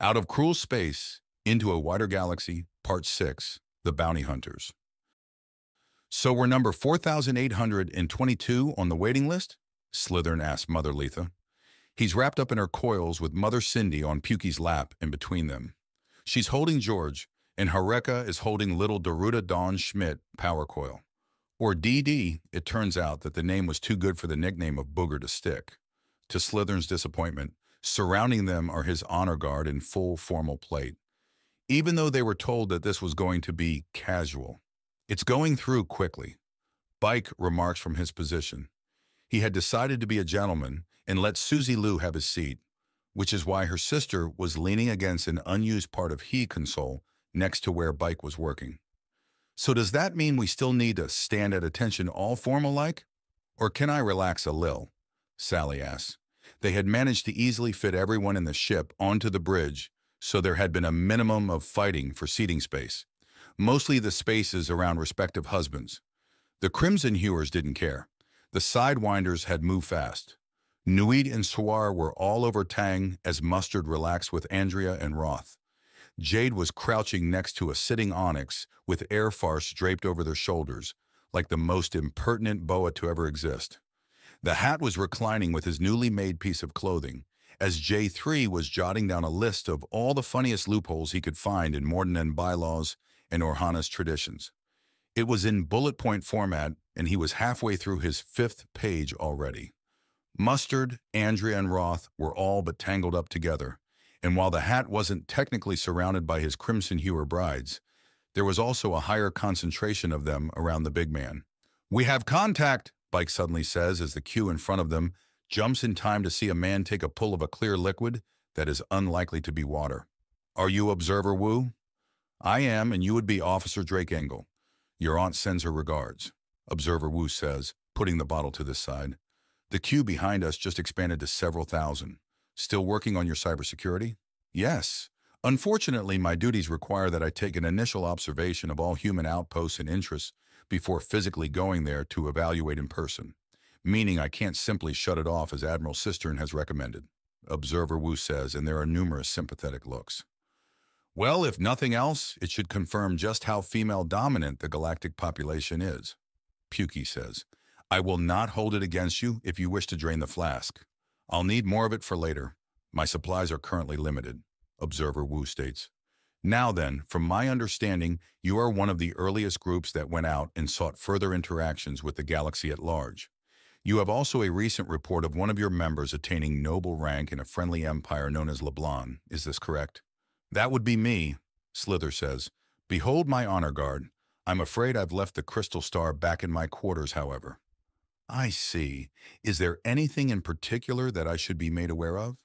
Out of Cruel Space, Into a Wider Galaxy, Part 6, The Bounty Hunters. So we're number 4,822 on the waiting list? Slytherin asked Mother Letha. He's wrapped up in her coils with Mother Cindy on Pukey's lap in between them. She's holding George, and Hareka is holding little Daruda Dawn Schmidt power coil. Or DD, it turns out that the name was too good for the nickname of Booger to stick. To Slytherin's disappointment, surrounding them are his honor guard in full formal plate. Even though they were told that this was going to be casual. It's going through quickly. Bike remarks from his position. He had decided to be a gentleman and let Susie Lou have his seat, which is why her sister was leaning against an unused part of he console next to where Bike was working. So does that mean we still need to stand at attention all formal-like? Or can I relax a lil? Sally asked. They had managed to easily fit everyone in the ship onto the bridge, so there had been a minimum of fighting for seating space, mostly the spaces around respective husbands. The Crimson Hewers didn't care. The Sidewinders had moved fast. Nuit and Swar were all over Tang as Mustard relaxed with Andrea and Roth. Jade was crouching next to a sitting Onyx with air farce draped over their shoulders, like the most impertinent boa to ever exist. The Hat was reclining with his newly made piece of clothing, as J3 was jotting down a list of all the funniest loopholes he could find in Mordennan bylaws and Orhana's traditions. It was in bullet point format, and he was halfway through his 5th page already. Mustard, Andrea, and Roth were all but tangled up together, and while the Hat wasn't technically surrounded by his Crimson Hewer brides, there was also a higher concentration of them around the big man. "We have contact," Bike suddenly says as the queue in front of them jumps in time to see a man take a pull of a clear liquid that is unlikely to be water. "Are you Observer Wu?" "I am, and you would be Officer Drake Engel. Your aunt sends her regards," Observer Wu says, putting the bottle to the side. "The queue behind us just expanded to several thousand. Still working on your cybersecurity?" "Yes. Unfortunately, my duties require that I take an initial observation of all human outposts and interests before physically going there to evaluate in person, meaning I can't simply shut it off as Admiral Cistern has recommended," Observer Wu says, and there are numerous sympathetic looks. "Well, if nothing else, it should confirm just how female-dominant the galactic population is," Pukey says. "I will not hold it against you if you wish to drain the flask. I'll need more of it for later. My supplies are currently limited," Observer Wu states. "Now then, from my understanding, you are one of the earliest groups that went out and sought further interactions with the galaxy at large. You have also a recent report of one of your members attaining noble rank in a friendly empire known as LeBlanc. Is this correct?" "That would be me," Slither says. "Behold my honor guard. I'm afraid I've left the Crystal Star back in my quarters, however." "I see. Is there anything in particular that I should be made aware of?"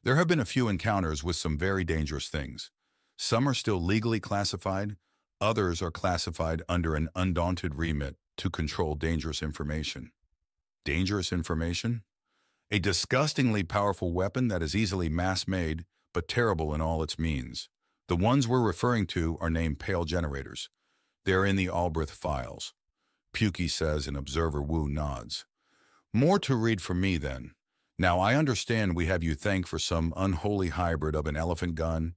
"There have been a few encounters with some very dangerous things. Some are still legally classified, others are classified under an undaunted remit to control dangerous information." Dangerous information? "A disgustingly powerful weapon that is easily mass-made, but terrible in all its means. The ones we're referring to are named Pale Generators. They're in the Albrith files," Pukey says, and Observer Wu nods. "More to read for me, then. Now, I understand we have you thank for some unholy hybrid of an elephant gun,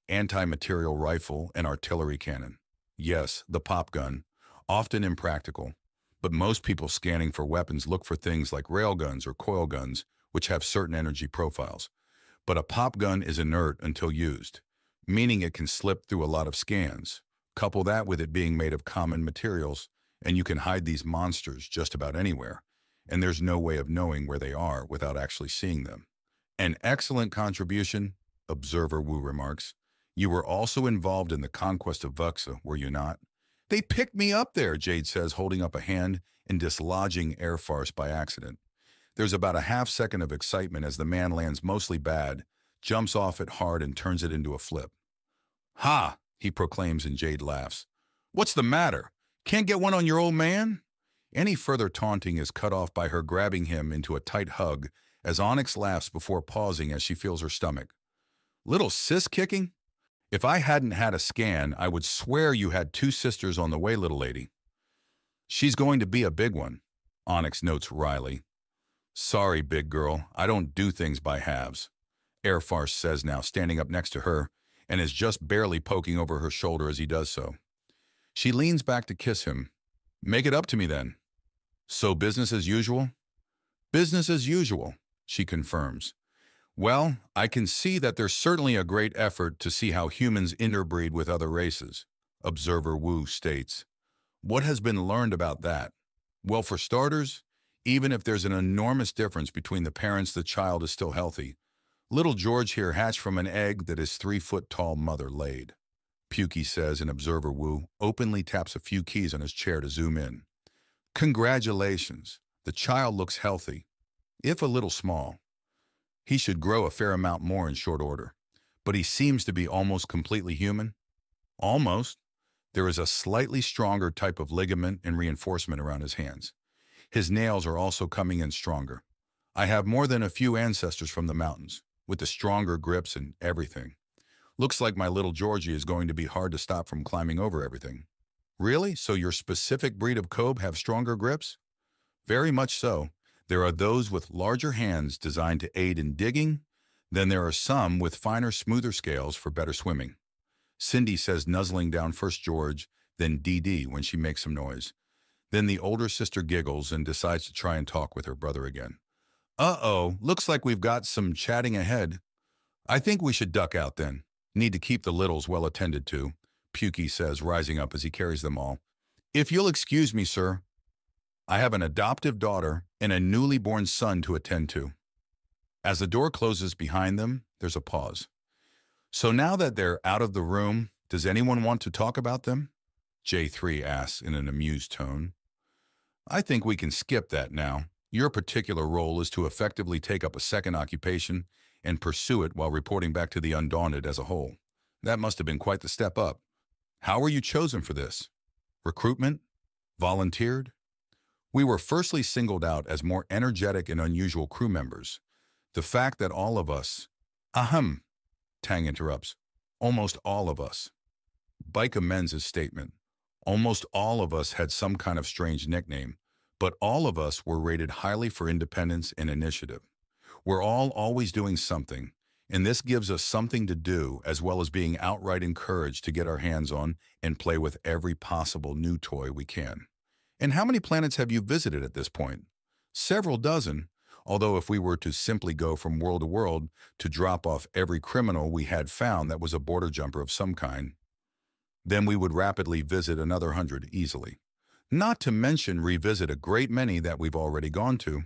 anti-material rifle, and artillery cannon. Yes, the pop gun, often impractical. But most people scanning for weapons look for things like railguns or coil guns, which have certain energy profiles. But a pop gun is inert until used, meaning it can slip through a lot of scans. Couple that with it being made of common materials, and you can hide these monsters just about anywhere, and there's no way of knowing where they are without actually seeing them." "An excellent contribution," Observer Wu remarks. "You were also involved in the conquest of Vuxa, were you not?" "They picked me up there," Jade says, holding up a hand and dislodging air farce by accident. There's about a half-second of excitement as the man lands mostly bad, jumps off it hard, and turns it into a flip. "Ha!" he proclaims, and Jade laughs. "What's the matter? Can't get one on your old man?" Any further taunting is cut off by her grabbing him into a tight hug as Onyx laughs before pausing as she feels her stomach. "Little sis-kicking? If I hadn't had a scan, I would swear you had 2 sisters on the way, little lady." "She's going to be a big one," Onyx notes wryly. "Sorry, big girl, I don't do things by halves." Airfarce says now, standing up next to her, and is just barely poking over her shoulder as he does so. She leans back to kiss him. Make it up to me then. So business as usual? Business as usual, she confirms. Well, I can see that there's certainly a great effort to see how humans interbreed with other races, Observer Wu states. What has been learned about that? Well, for starters, even if there's an enormous difference between the parents, the child is still healthy. Little George here hatched from an egg that his 3-foot-tall mother laid. Pukey says, and Observer Wu openly taps a few keys on his chair to zoom in. Congratulations. The child looks healthy, if a little small. He should grow a fair amount more in short order. But he seems to be almost completely human. Almost. There is a slightly stronger type of ligament and reinforcement around his hands. His nails are also coming in stronger. I have more than a few ancestors from the mountains, with the stronger grips and everything. Looks like my little Georgie is going to be hard to stop from climbing over everything. Really? So your specific breed of Kobe have stronger grips? Very much so. There are those with larger hands designed to aid in digging. Then there are some with finer, smoother scales for better swimming. Cindy says, nuzzling down first George, then DD when she makes some noise. Then the older sister giggles and decides to try and talk with her brother again. Uh-oh, looks like we've got some chatting ahead. I think we should duck out then. Need to keep the littles well attended to, Pukey says, rising up as he carries them all. If you'll excuse me, sir. I have an adoptive daughter and a newly born son to attend to. As the door closes behind them, there's a pause. So now that they're out of the room, does anyone want to talk about them? J3 asks in an amused tone. I think we can skip that now. Your particular role is to effectively take up a second occupation and pursue it while reporting back to the Undaunted as a whole. That must have been quite the step up. How were you chosen for this? Recruitment? Volunteered? We were firstly singled out as more energetic and unusual crew members. The fact that all of us— Ahem, Tang interrupts. Almost all of us. Bike amends his statement. Almost all of us had some kind of strange nickname, but all of us were rated highly for independence and initiative. We're all always doing something, and this gives us something to do as well as being outright encouraged to get our hands on and play with every possible new toy we can. And how many planets have you visited at this point? Several dozen, although if we were to simply go from world to world to drop off every criminal we had found that was a border jumper of some kind, then we would rapidly visit another 100 easily. Not to mention revisit a great many that we've already gone to.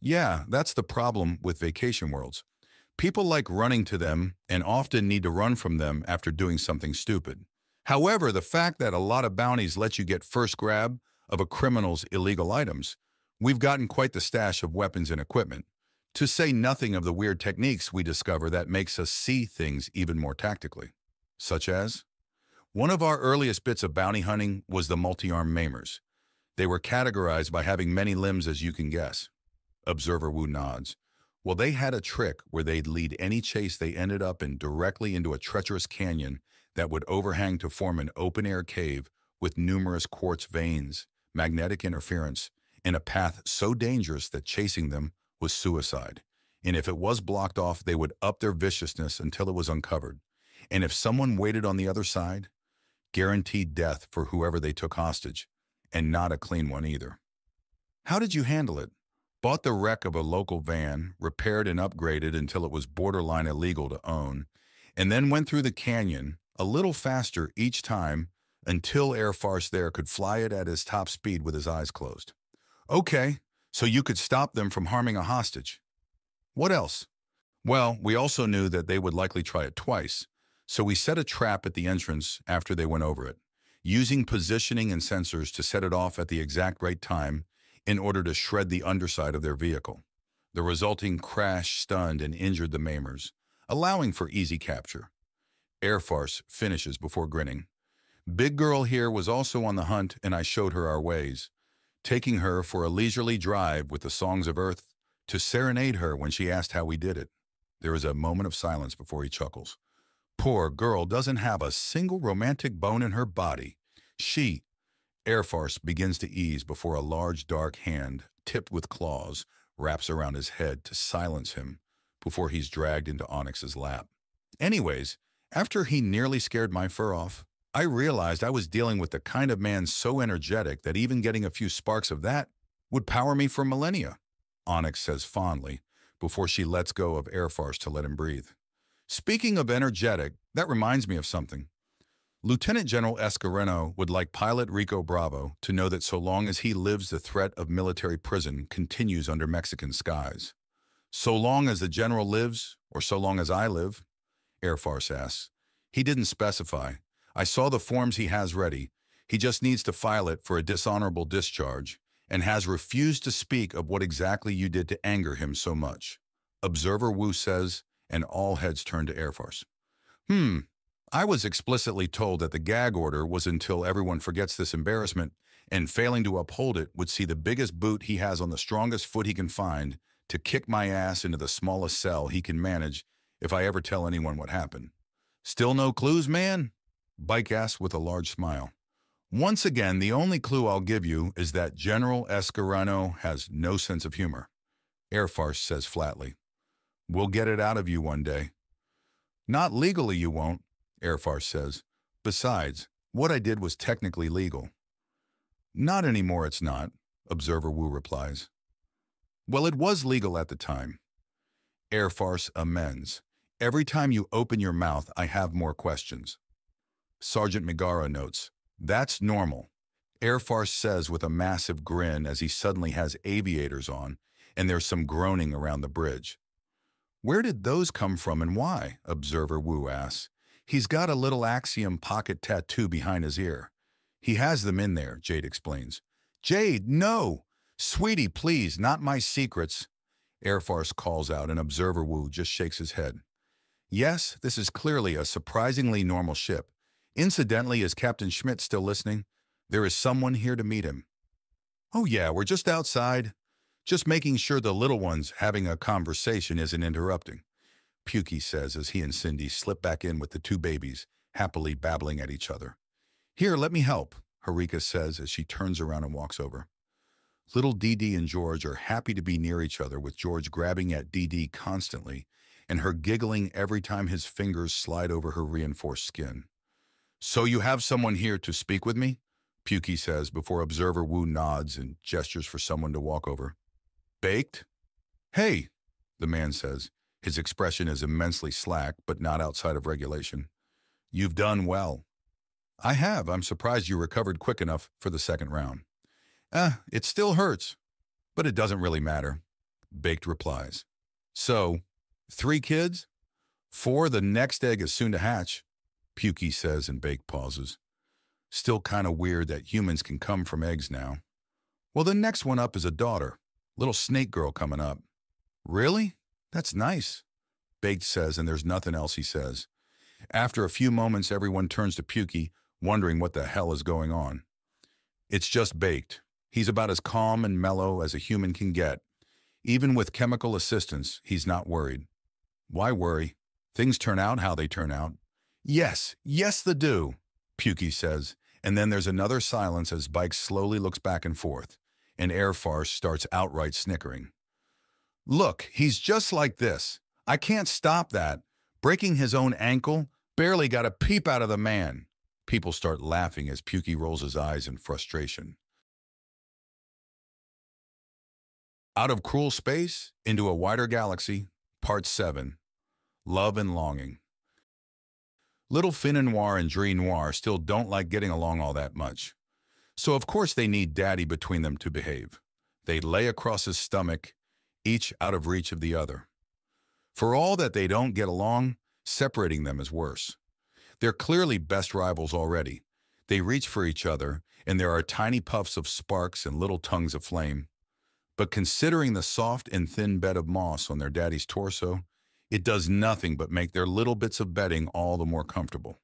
Yeah, that's the problem with vacation worlds. People like running to them and often need to run from them after doing something stupid. However, the fact that a lot of bounties let you get first grab of a criminal's illegal items, we've gotten quite the stash of weapons and equipment, to say nothing of the weird techniques we discover that makes us see things even more tactically. Such as? One of our earliest bits of bounty hunting was the multi-armed maimers. They were categorized by having many limbs, as you can guess. Observer Wu nods. Well, they had a trick where they'd lead any chase they ended up in directly into a treacherous canyon that would overhang to form an open-air cave with numerous quartz veins, magnetic interference, and a path so dangerous that chasing them was suicide. And if it was blocked off, they would up their viciousness until it was uncovered. And if someone waited on the other side, guaranteed death for whoever they took hostage, and not a clean one either. How did you handle it? Bought the wreck of a local van, repaired and upgraded until it was borderline illegal to own, and then went through the canyon a little faster each time until Airfarce there could fly it at his top speed with his eyes closed. Okay, so you could stop them from harming a hostage. What else? Well, we also knew that they would likely try it twice, so we set a trap at the entrance after they went over it, using positioning and sensors to set it off at the exact right time in order to shred the underside of their vehicle. The resulting crash stunned and injured the maimers, allowing for easy capture. Airfarce finishes before grinning. Big Girl here was also on the hunt, and I showed her our ways, taking her for a leisurely drive with the songs of Earth to serenade her when she asked how we did it. There is a moment of silence before he chuckles. Poor girl doesn't have a single romantic bone in her body. Airfarce begins to ease before a large dark hand, tipped with claws, wraps around his head to silence him before he's dragged into Onyx's lap. Anyways, after he nearly scared my fur off, I realized I was dealing with the kind of man so energetic that even getting a few sparks of that would power me for millennia, Onyx says fondly, before she lets go of air farce to let him breathe. Speaking of energetic, that reminds me of something. Lieutenant General Escareno would like Pilot Rico Bravo to know that so long as he lives, the threat of military prison continues under Mexican skies. So long as the general lives, or so long as I live? Air farce asks. He didn't specify. I saw the forms he has ready. He just needs to file it for a dishonorable discharge and has refused to speak of what exactly you did to anger him so much. Observer Wu says, and all heads turn to air farce. I was explicitly told that the gag order was until everyone forgets this embarrassment, and failing to uphold it would see the biggest boot he has on the strongest foot he can find to kick my ass into the smallest cell he can manage if I ever tell anyone what happened. Still no clues, man? Bike asks with a large smile. Once again, the only clue I'll give you is that General Escareno has no sense of humor. Air farce says flatly. We'll get it out of you one day. Not legally you won't, Air farce says. Besides, what I did was technically legal. Not anymore it's not, Observer Wu replies. Well, it was legal at the time. Air farce amends. Every time you open your mouth, I have more questions. Sergeant Megara notes, that's normal. Air farce says with a massive grin as he suddenly has aviators on, and there's some groaning around the bridge. Where did those come from and why? Observer Wu asks. He's got a little Axiom pocket tattoo behind his ear. He has them in there, Jade explains. Jade, no! Sweetie, please, not my secrets. Air farce calls out and Observer Wu just shakes his head. Yes, this is clearly a surprisingly normal ship. Incidentally, is Captain Schmidt still listening? There is someone here to meet him. Oh yeah, we're just outside. Just making sure the little one's having a conversation isn't interrupting, Pukey says as he and Cindy slip back in with the two babies, happily babbling at each other. Here, let me help, Harika says as she turns around and walks over. Little Dee Dee and George are happy to be near each other, with George grabbing at Dee Dee constantly and her giggling every time his fingers slide over her reinforced skin. So you have someone here to speak with me? Pukey says before Observer Wu nods and gestures for someone to walk over. Baked? Hey, the man says. His expression is immensely slack, but not outside of regulation. You've done well. I have. I'm surprised you recovered quick enough for the second round. It still hurts, but it doesn't really matter, Baked replies. So, 3 kids? 4, the next egg is soon to hatch, Pukey says and Baked pauses. Still kind of weird that humans can come from eggs now. Well, the next one up is a daughter. Little snake girl coming up. Really? That's nice, Baked says, and there's nothing else he says. After a few moments, everyone turns to Pukey, wondering what the hell is going on. It's just Baked. He's about as calm and mellow as a human can get. Even with chemical assistance, he's not worried. Why worry? Things turn out how they turn out. Yes, they do, Pukey says, and then there's another silence as Bike slowly looks back and forth, and Air farce starts outright snickering. Look, he's just like this. I can't stop that. Breaking his own ankle, barely got a peep out of the man. People start laughing as Pukey rolls his eyes in frustration. Out of Cruel Space into a Wider Galaxy, Part 7, Love and Longing. Little Fin Noir and Dree Noir still don't like getting along all that much. So of course they need Daddy between them to behave. They lay across his stomach, each out of reach of the other. For all that they don't get along, separating them is worse. They're clearly best rivals already. They reach for each other, and there are tiny puffs of sparks and little tongues of flame. But considering the soft and thin bed of moss on their daddy's torso, it does nothing but make their little bits of bedding all the more comfortable.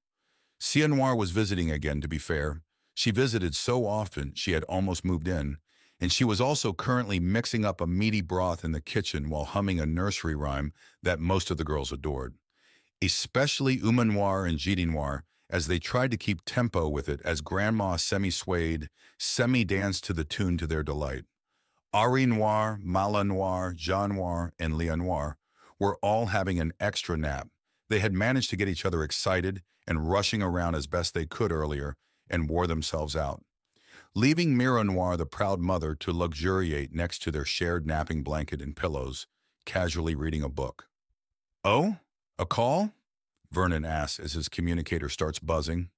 Cia Noir was visiting again, to be fair. She visited so often she had almost moved in, and she was also currently mixing up a meaty broth in the kitchen while humming a nursery rhyme that most of the girls adored. Especially Uma Noir and Gidi Noir, as they tried to keep tempo with it as Grandma semi-swayed, semi-danced to the tune to their delight. Ari Noir, Mala Noir, Jean Noir, and Leonard were all having an extra nap. They had managed to get each other excited and rushing around as best they could earlier and wore themselves out, leaving Miro Noir, the proud mother, to luxuriate next to their shared napping blanket and pillows, casually reading a book. "Oh? A call?" Vernon asks as his communicator starts buzzing.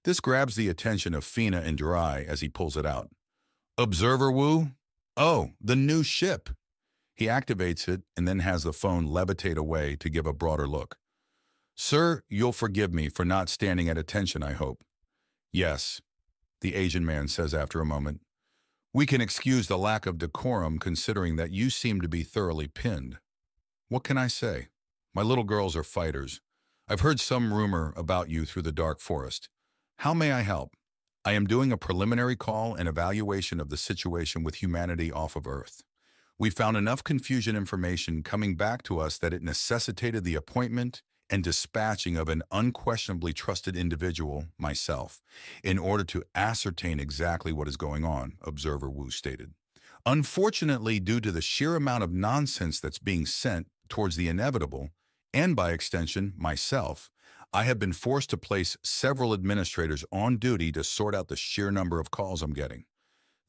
This grabs the attention of Fina and Dry as he pulls it out. "Observer Wu? Oh, the new ship." He activates it and then has the phone levitate away to give a broader look. "Sir, you'll forgive me for not standing at attention, I hope." "Yes," the Asian man says after a moment. "We can excuse the lack of decorum considering that you seem to be thoroughly pinned. What can I say? My little girls are fighters. I've heard some rumor about you through the dark forest. How may I help? I am doing a preliminary call and evaluation of the situation with humanity off of Earth. We found enough confusion information coming back to us that it necessitated the appointment and dispatching of an unquestionably trusted individual, myself, in order to ascertain exactly what is going on," Observer Wu stated. "Unfortunately, due to the sheer amount of nonsense that's being sent towards the inevitable, and by extension, myself, I have been forced to place several administrators on duty to sort out the sheer number of calls I'm getting.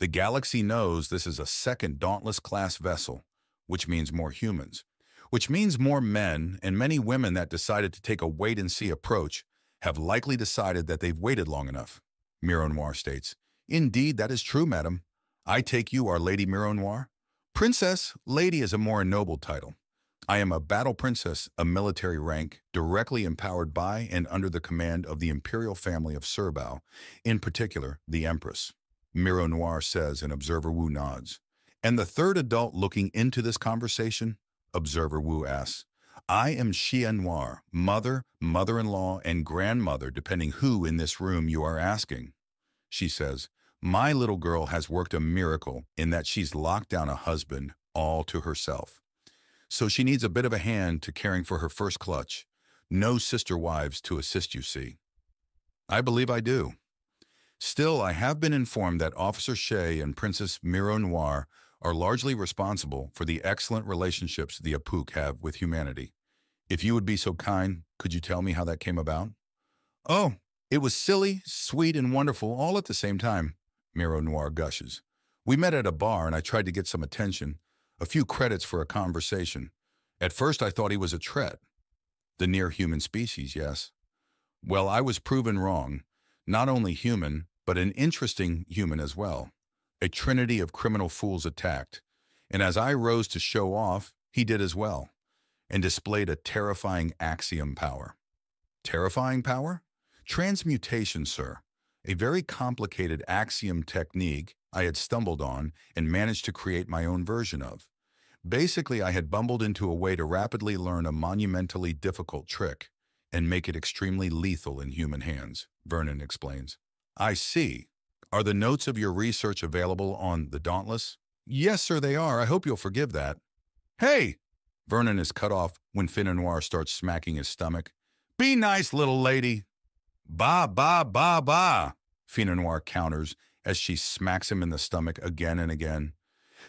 The galaxy knows this is a second Dauntless-class vessel, which means more humans, which means more men, and many women that decided to take a wait-and-see approach have likely decided that they've waited long enough," Miro Noir states. "Indeed, that is true, madam. I take you are Lady Miro Noir?" "Princess, lady is a more noble title. I am a battle princess, a military rank, directly empowered by and under the command of the imperial family of Surbao, in particular, the Empress," Miro Noir says, and Observer Wu nods. "And the third adult looking into this conversation?" Observer Wu asks. "I am Xia Noir, mother, mother-in-law, and grandmother, depending who in this room you are asking." She says, "My little girl has worked a miracle in that she's locked down a husband all to herself. So she needs a bit of a hand to caring for her first clutch. No sister wives to assist, you see." "I believe I do. Still, I have been informed that Officer Shea and Princess Miro Noir are largely responsible for the excellent relationships the Apuk have with humanity. If you would be so kind, could you tell me how that came about?" "Oh, it was silly, sweet, and wonderful all at the same time," Miro Noir gushes. "We met at a bar and I tried to get some attention, a few credits for a conversation. At first I thought he was a Tret. The near-human species, yes. Well, I was proven wrong. Not only human, but an interesting human as well. A trinity of criminal fools attacked. And as I rose to show off, he did as well, and displayed a terrifying axiom power." "Terrifying power?" "Transmutation, sir. A very complicated axiom technique I had stumbled on and managed to create my own version of. Basically, I had bumbled into a way to rapidly learn a monumentally difficult trick and make it extremely lethal in human hands," Vernon explains. "I see. Are the notes of your research available on the Dauntless?" "Yes, sir, they are. I hope you'll forgive that." "Hey!" Vernon is cut off when Fina Noir starts smacking his stomach. "Be nice, little lady." "Ba, ba, ba, ba," Fina Noir counters as she smacks him in the stomach again and again.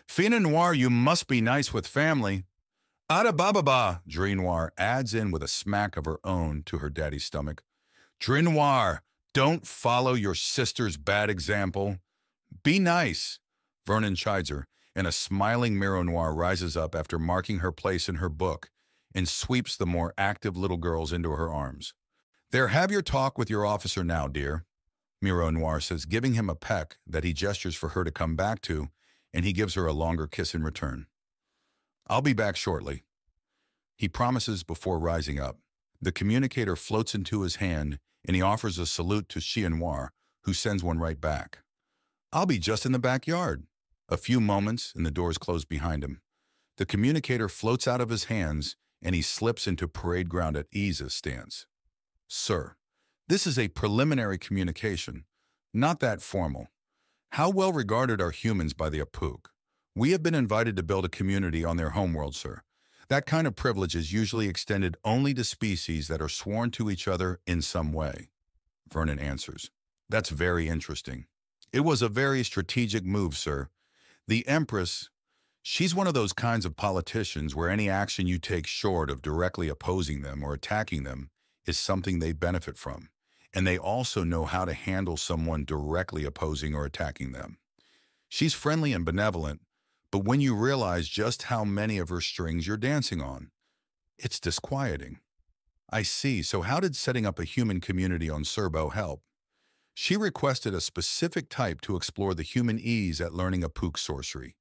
"Fina Noir, you must be nice with family." "Ada ba ba ba," Dre Noir adds in with a smack of her own to her daddy's stomach. "Dre Noir, don't follow your sister's bad example. Be nice." Vernon chides her, and a smiling Miro Noir rises up after marking her place in her book and sweeps the more active little girls into her arms. "There, have your talk with your officer now, dear," Miro Noir says, giving him a peck that he gestures for her to come back to, and he gives her a longer kiss in return. "I'll be back shortly," he promises before rising up. The communicator floats into his hand, and he offers a salute to Xia Noir, who sends one right back. "I'll be just in the backyard." A few moments, and the doors close behind him. The communicator floats out of his hands, and he slips into parade ground at Isa's stance. "Sir, this is a preliminary communication, not that formal. How well regarded are humans by the Apuk? We have been invited to build a community on their homeworld, sir. That kind of privilege is usually extended only to species that are sworn to each other in some way," Vernon answers. "That's very interesting. It was a very strategic move, sir. The Empress, She's one of those kinds of politicians where any action you take short of directly opposing them or attacking them is something they benefit from, and they also know how to handle someone directly opposing or attacking them. She's friendly and benevolent, but when you realize just how many of her strings you're dancing on, it's disquieting. I see, so how did setting up a human community on Serbo help? She requested a specific type to explore the human ease at learning Apuk sorcery.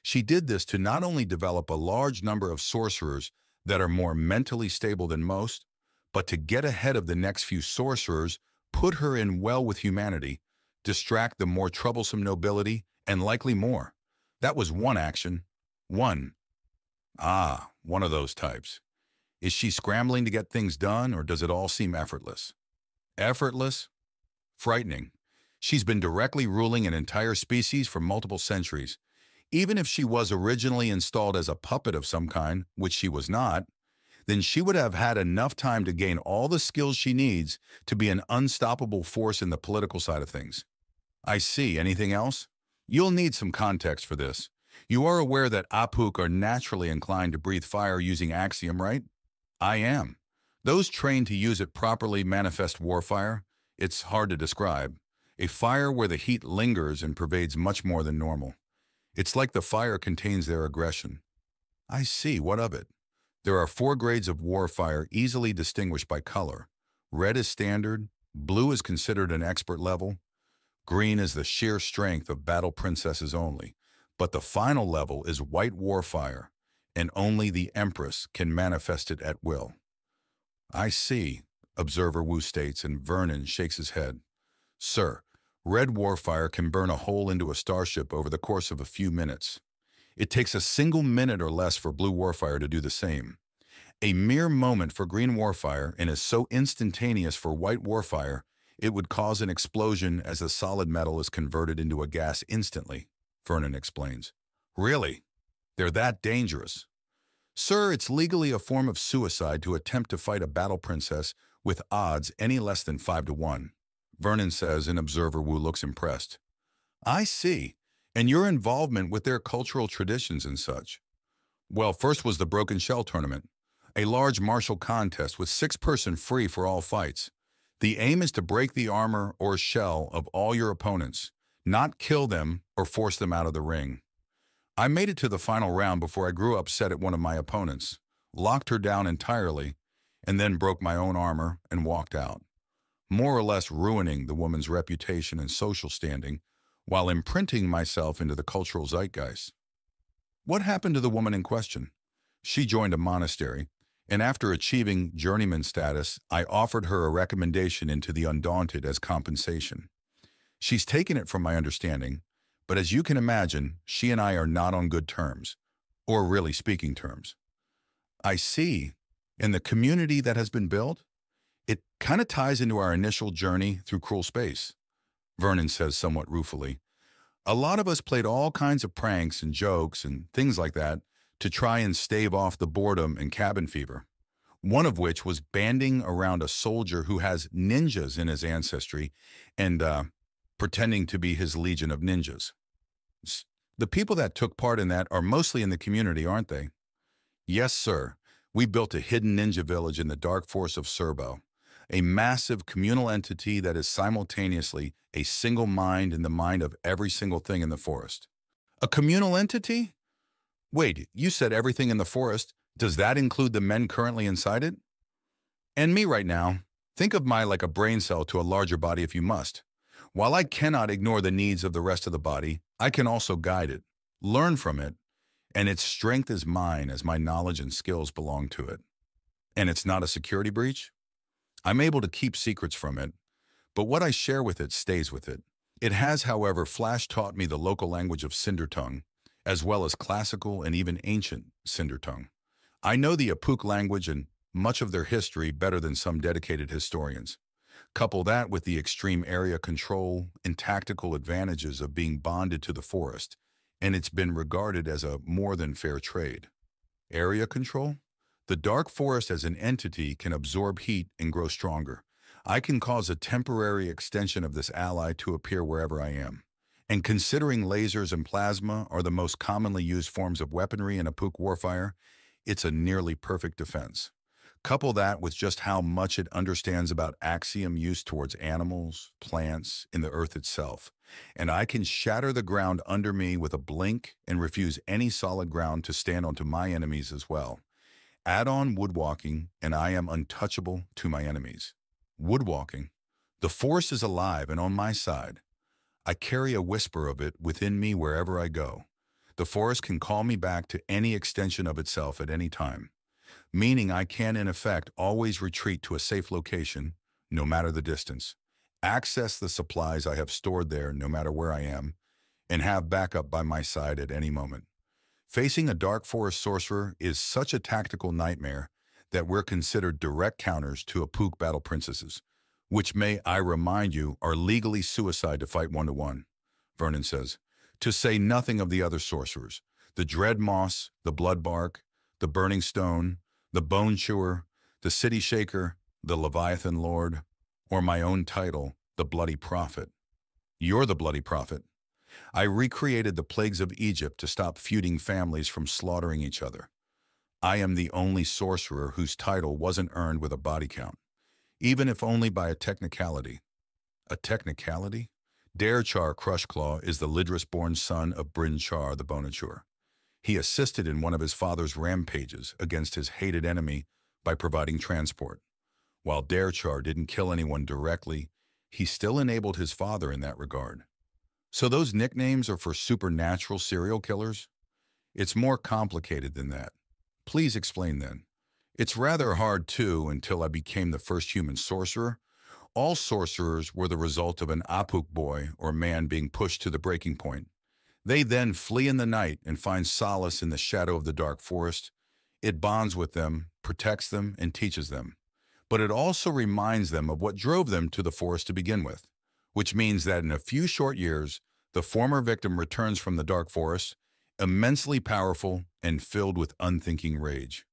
She did this to not only develop a large number of sorcerers that are more mentally stable than most, but to get ahead of the next few sorcerers, put her in well with humanity, distract the more troublesome nobility, and likely more. That was one action. One. Ah, one of those types. Is she scrambling to get things done, or does it all seem effortless? Effortless? Frightening. She's been directly ruling an entire species for multiple centuries. Even if she was originally installed as a puppet of some kind, which she was not, then she would have had enough time to gain all the skills she needs to be an unstoppable force in the political side of things. I see. Anything else? You'll need some context for this. You are aware that Apuk are naturally inclined to breathe fire using axiom, right? I am. Those trained to use it properly manifest warfire. It's hard to describe. A fire where the heat lingers and pervades much more than normal. It's like the fire contains their aggression. I see. What of it? There are 4 grades of warfire easily distinguished by color. Red is standard, blue is considered an expert level, green is the sheer strength of battle princesses only, but the final level is white warfire, and only the Empress can manifest it at will. I see, Observer Wu states, and Vernon shakes his head. Sir, red warfire can burn a hole into a starship over the course of a few minutes. It takes a single minute or less for blue warfire to do the same. A mere moment for green warfire, and is so instantaneous for white warfire, it would cause an explosion as the solid metal is converted into a gas instantly, Vernon explains. Really? They're that dangerous? Sir, it's legally a form of suicide to attempt to fight a battle princess with odds any less than 5 to 1. Vernon says, and Observer Wu looks impressed. I see. And your involvement with their cultural traditions and such. Well, first was the Broken Shell tournament, a large martial contest with 6-person free for all fights. The aim is to break the armor or shell of all your opponents, not kill them or force them out of the ring. I made it to the final round before I grew upset at one of my opponents, locked her down entirely, and then broke my own armor and walked out, more or less ruining the woman's reputation and social standing, while imprinting myself into the cultural zeitgeist. What happened to the woman in question? She joined a monastery, and after achieving journeyman status, I offered her a recommendation into the Undaunted as compensation. She's taken it from my understanding, but as you can imagine, she and I are not on good terms, or really speaking terms. I see. And the community that has been built? It kind of ties into our initial journey through cruel space, Vernon says somewhat ruefully. A lot of us played all kinds of pranks and jokes and things like that to try and stave off the boredom and cabin fever. One of which was banding around a soldier who has ninjas in his ancestry and pretending to be his legion of ninjas. The people that took part in that are mostly in the community, aren't they? Yes, sir. We built a hidden ninja village in the dark forest of Serbo, a massive communal entity that is simultaneously a single mind in the mind of every single thing in the forest. A communal entity? Wait, you said everything in the forest. Does that include the men currently inside it? And me right now. Think of my like a brain cell to a larger body if you must. While I cannot ignore the needs of the rest of the body, I can also guide it, learn from it, and its strength is mine as my knowledge and skills belong to it. And it's not a security breach? I'm able to keep secrets from it, but what I share with it stays with it. It has, however, flash taught me the local language of Cinder Tongue, as well as classical and even ancient Cinder Tongue. I know the Apuk language and much of their history better than some dedicated historians. Couple that with the extreme area control and tactical advantages of being bonded to the forest, and it's been regarded as a more than fair trade. Area control? The dark forest as an entity can absorb heat and grow stronger. I can cause a temporary extension of this ally to appear wherever I am. And considering lasers and plasma are the most commonly used forms of weaponry in Apuk warfare, it's a nearly perfect defense. Couple that with just how much it understands about axiom use towards animals, plants, and the earth itself, and I can shatter the ground under me with a blink and refuse any solid ground to stand onto my enemies as well. Add on woodwalking, and I am untouchable to my enemies. Woodwalking. The force is alive and on my side. I carry a whisper of it within me wherever I go. The forest can call me back to any extension of itself at any time, meaning I can, in effect, always retreat to a safe location, no matter the distance, access the supplies I have stored there no matter where I am, and have backup by my side at any moment. Facing a dark forest sorcerer is such a tactical nightmare that we're considered direct counters to Apuk battle princesses, which may, I remind you, are legally suicide to fight one-to-one, Vernon says, to say nothing of the other sorcerers, the Dread Moss, the Bloodbark, the Burning Stone, the Bone Chewer, the City Shaker, the Leviathan Lord, or my own title, the Bloody Prophet. You're the Bloody Prophet. I recreated the plagues of Egypt to stop feuding families from slaughtering each other. I am the only sorcerer whose title wasn't earned with a body count, even if only by a technicality. A technicality? Darchar Crushclaw is the Lidris-born son of Bryn Char the Bonature. He assisted in one of his father's rampages against his hated enemy by providing transport. While Darchar didn't kill anyone directly, he still enabled his father in that regard. So those nicknames are for supernatural serial killers? It's more complicated than that. Please explain then. It's rather hard too until I became the first human sorcerer. All sorcerers were the result of an Apuk boy or man being pushed to the breaking point. They then flee in the night and find solace in the shadow of the dark forest. It bonds with them, protects them, and teaches them. But it also reminds them of what drove them to the forest to begin with, which means that in a few short years, the former victim returns from the dark forest, immensely powerful and filled with unthinking rage.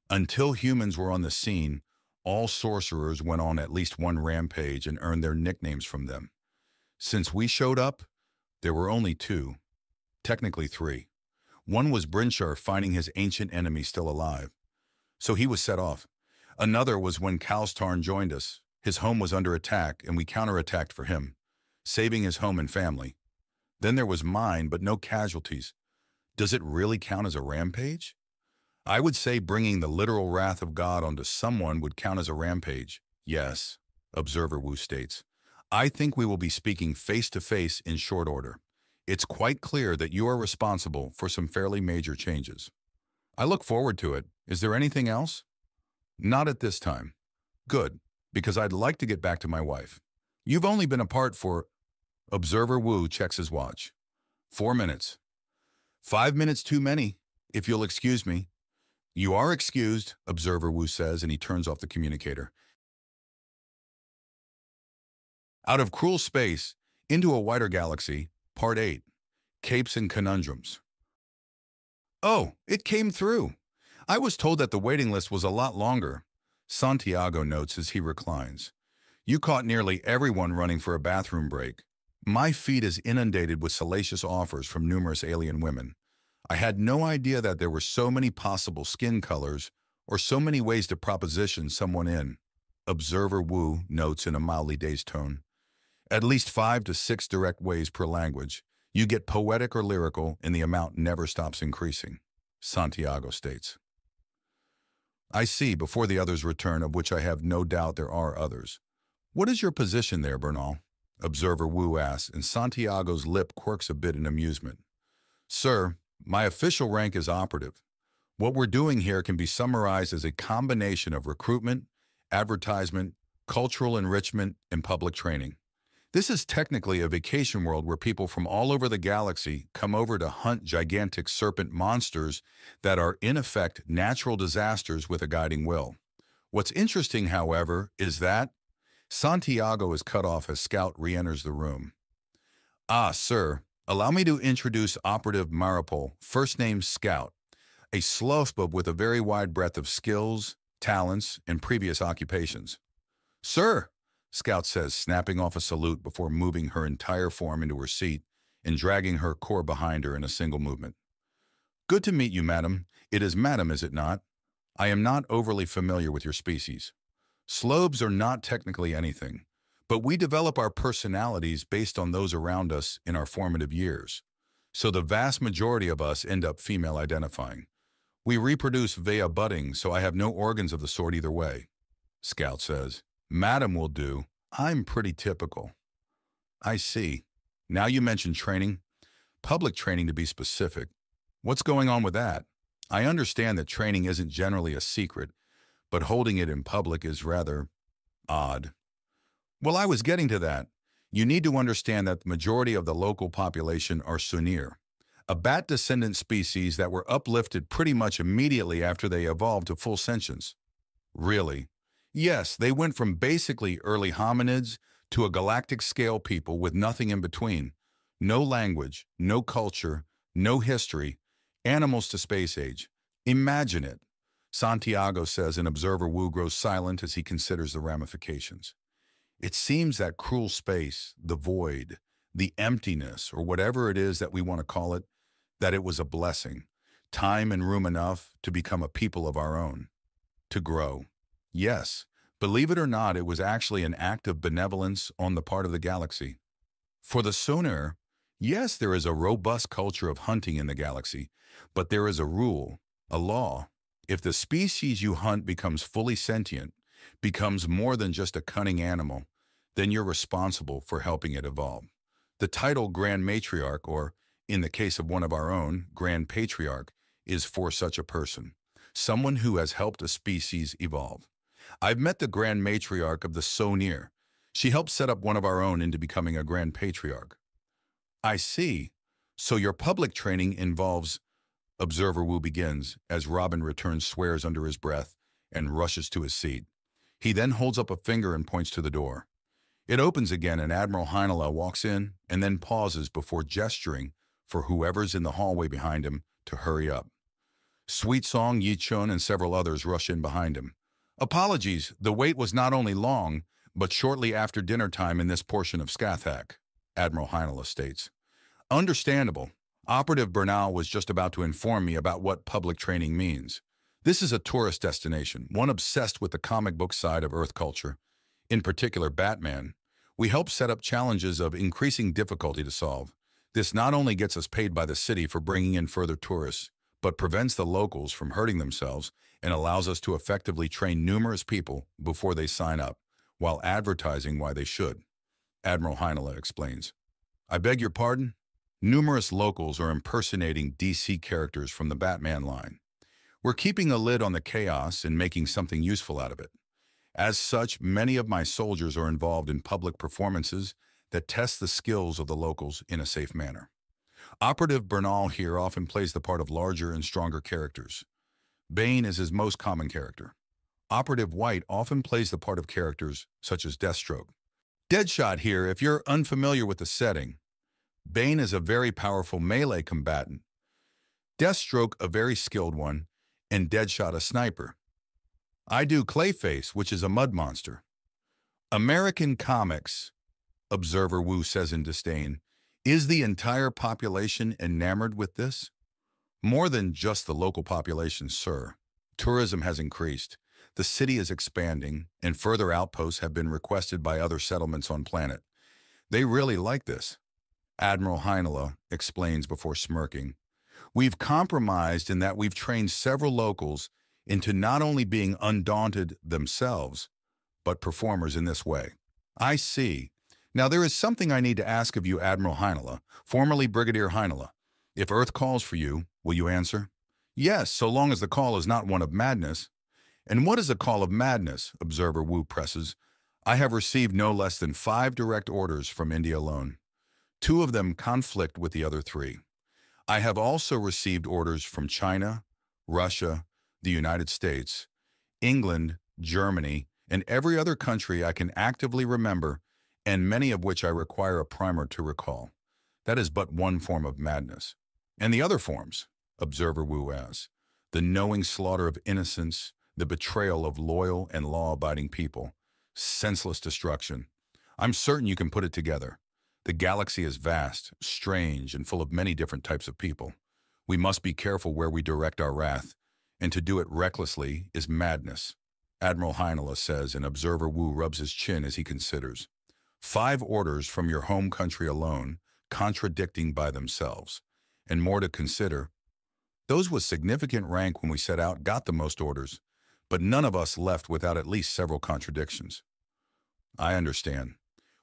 Until humans were on the scene, all sorcerers went on at least one rampage and earned their nicknames from them. Since we showed up, there were only two, technically three. One was Bryn Char finding his ancient enemy still alive, so he was set off. Another was when Kalstarn joined us. His home was under attack, and we counterattacked for him, saving his home and family. Then there was mine, but no casualties. Does it really count as a rampage? I would say bringing the literal wrath of God onto someone would count as a rampage. Yes, Observer Wu states. I think we will be speaking face-to-face in short order. It's quite clear that you are responsible for some fairly major changes. I look forward to it. Is there anything else? Not at this time. Good, because I'd like to get back to my wife. You've only been apart for... Observer Wu checks his watch. 4 minutes. 5 minutes too many, if you'll excuse me. You are excused, Observer Wu says, and he turns off the communicator. Out of Cruel Space, into a Wider Galaxy, Part 8, Capes and Conundrums. Oh, it came through. I was told that the waiting list was a lot longer, Santiago notes as he reclines. You caught nearly everyone running for a bathroom break. My feed is inundated with salacious offers from numerous alien women. I had no idea that there were so many possible skin colors or so many ways to proposition someone in. Observer Wu notes in a mildly dazed tone. At least 5 to 6 direct ways per language. You get poetic or lyrical, and the amount never stops increasing, Santiago states. I see, before the others return, of which I have no doubt there are others. What is your position there, Bernal? Observer Wu asks, and Santiago's lip quirks a bit in amusement. Sir, my official rank is operative. What we're doing here can be summarized as a combination of recruitment, advertisement, cultural enrichment, and public training. This is technically a vacation world where people from all over the galaxy come over to hunt gigantic serpent monsters that are, in effect, natural disasters with a guiding will. What's interesting, however, is that Santiago is cut off as Scout re-enters the room. Ah, sir, allow me to introduce Operative Maripol, first name Scout, a slothbub with a very wide breadth of skills, talents, and previous occupations. Sir, Scout says, snapping off a salute before moving her entire form into her seat and dragging her core behind her in a single movement. "Good to meet you, madam. It is madam, is it not? I am not overly familiar with your species. Slobes are not technically anything, but we develop our personalities based on those around us in our formative years. So the vast majority of us end up female identifying. We reproduce via budding, so I have no organs of the sort either way." Scout says, "Madam will do. I'm pretty typical." "I see. Now you mention training. Public training to be specific. What's going on with that? I understand that training isn't generally a secret, but holding it in public is rather odd." "Well, I was getting to that. You need to understand that the majority of the local population are Sunir, a bat descendant species that were uplifted pretty much immediately after they evolved to full sentience." "Really?" "Yes, they went from basically early hominids to a galactic-scale people with nothing in between. No language, no culture, no history, animals to space age. Imagine it." Santiago says, and Observer Wu grows silent as he considers the ramifications. "It seems that cruel space, the void, the emptiness, or whatever it is that we want to call it, that it was a blessing, time and room enough to become a people of our own, to grow. Yes, believe it or not, it was actually an act of benevolence on the part of the galaxy. For the Sunir, yes, there is a robust culture of hunting in the galaxy, but there is a rule, a law. If the species you hunt becomes fully sentient, becomes more than just a cunning animal, then you're responsible for helping it evolve. The title Grand Matriarch, or, in the case of one of our own, Grand Patriarch, is for such a person, someone who has helped a species evolve. I've met the Grand Matriarch of the Sonir. She helped set up one of our own into becoming a Grand Patriarch." "I see. So your public training involves—" Observer Wu begins, as Robin returns swears under his breath and rushes to his seat. He then holds up a finger and points to the door. It opens again and Admiral Heinele walks in and then pauses before gesturing for whoever's in the hallway behind him to hurry up. Sweet Song, Yichun, and several others rush in behind him. "Apologies, the wait was not only long, but shortly after dinner time in this portion of Skathak," Admiral Heinele states. "Understandable. Operative Bernal was just about to inform me about what public training means. This is a tourist destination, one obsessed with the comic book side of Earth culture, in particular Batman. We help set up challenges of increasing difficulty to solve. This not only gets us paid by the city for bringing in further tourists, but prevents the locals from hurting themselves and allows us to effectively train numerous people before they sign up, while advertising why they should," Admiral Heinele explains. "I beg your pardon? Numerous locals are impersonating DC characters from the Batman line. We're keeping a lid on the chaos and making something useful out of it. As such, many of my soldiers are involved in public performances that test the skills of the locals in a safe manner. Operative Bernal here often plays the part of larger and stronger characters. Bane is his most common character. Operative White often plays the part of characters such as Deathstroke. Deadshot here if you're unfamiliar with the setting. Bane is a very powerful melee combatant, Deathstroke a very skilled one, and Deadshot a sniper. I do Clayface, which is a mud monster. American comics, Observer Wu says in disdain, is the entire population enamored with this? More than just the local population, sir. Tourism has increased, the city is expanding, and further outposts have been requested by other settlements on planet. They really like this. Admiral Heinele explains before smirking. We've compromised in that we've trained several locals into not only being undaunted themselves, but performers in this way. I see. Now there is something I need to ask of you, Admiral Heinele, formerly Brigadier Heinele. If Earth calls for you, will you answer? Yes, so long as the call is not one of madness. And what is a call of madness? Observer Wu presses. I have received no less than 5 direct orders from India alone. 2 of them conflict with the other 3. I have also received orders from China, Russia, the United States, England, Germany, and every other country I can actively remember, and many of which I require a primer to recall. That is but one form of madness. And the other forms, Observer Wu asks, the knowing slaughter of innocents, the betrayal of loyal and law-abiding people, senseless destruction. I'm certain you can put it together. The galaxy is vast, strange, and full of many different types of people. We must be careful where we direct our wrath, and to do it recklessly is madness. Admiral Heinele says, and Observer Wu rubs his chin as he considers. 5 orders from your home country alone, contradicting by themselves. And more to consider. Those with significant rank when we set out got the most orders, but none of us left without at least several contradictions. I understand.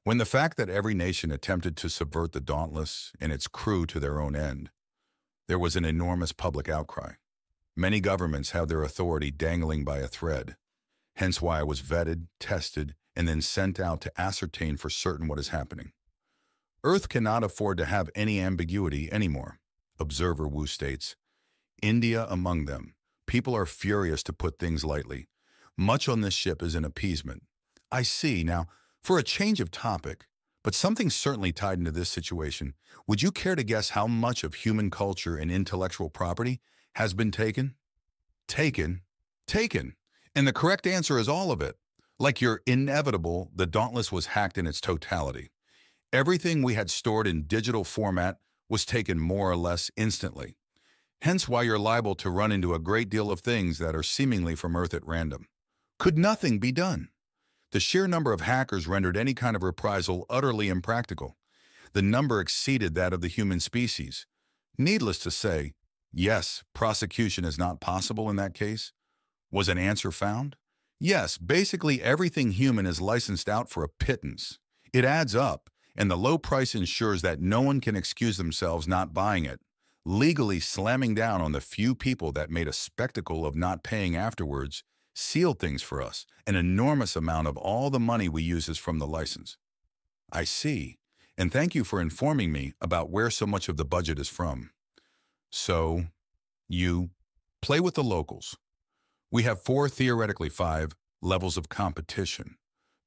When the fact that every nation attempted to subvert the Dauntless and its crew to their own end, there was an enormous public outcry. Many governments have their authority dangling by a thread, hence why I was vetted, tested, and then sent out to ascertain for certain what is happening. Earth cannot afford to have any ambiguity anymore, Observer Wu states. India among them. People are furious, to put things lightly. Much on this ship is an appeasement. I see. Now, for a change of topic, but something certainly tied into this situation, would you care to guess how much of human culture and intellectual property has been taken? Taken. And the correct answer is all of it. Like your inevitable, the Dauntless was hacked in its totality. Everything we had stored in digital format was taken more or less instantly. Hence why you're liable to run into a great deal of things that are seemingly from Earth at random. Could nothing be done? The sheer number of hackers rendered any kind of reprisal utterly impractical. The number exceeded that of the human species. Needless to say, yes, prosecution is not possible in that case. Was an answer found? Yes, basically everything human is licensed out for a pittance. It adds up, and the low price ensures that no one can excuse themselves not buying it, legally slamming down on the few people that made a spectacle of not paying afterwards, sealed things for us. An enormous amount of all the money we use is from the license. I see, and thank you for informing me about where so much of the budget is from. So, you play with the locals. We have 4, theoretically 5, levels of competition.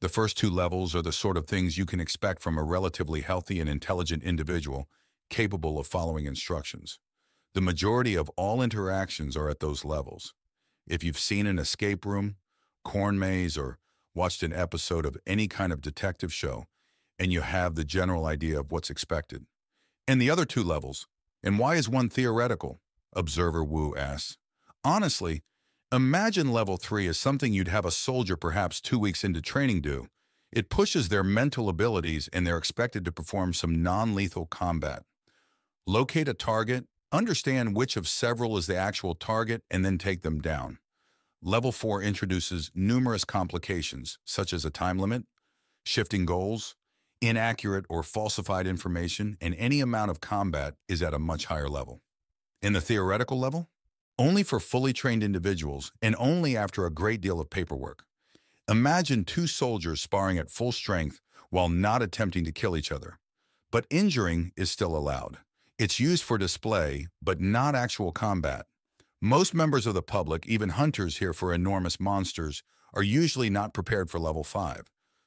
The first 2 levels are the sort of things you can expect from a relatively healthy and intelligent individual capable of following instructions. The majority of all interactions are at those levels. If you've seen an escape room, corn maze, or watched an episode of any kind of detective show, and you have the general idea of what's expected. And the other 2 levels, and why is one theoretical? Observer Wu asks. Honestly, imagine level 3 as something you'd have a soldier perhaps 2 weeks into training do. It pushes their mental abilities and they're expected to perform some non-lethal combat. Locate a target, understand which of several is the actual target, and then take them down. Level 4 introduces numerous complications, such as a time limit, shifting goals, inaccurate or falsified information, and any amount of combat is at a much higher level. In the theoretical level, only for fully trained individuals and only after a great deal of paperwork. Imagine 2 soldiers sparring at full strength while not attempting to kill each other. But injuring is still allowed. It's used for display, but not actual combat. Most members of the public, even hunters here for enormous monsters, are usually not prepared for level 5.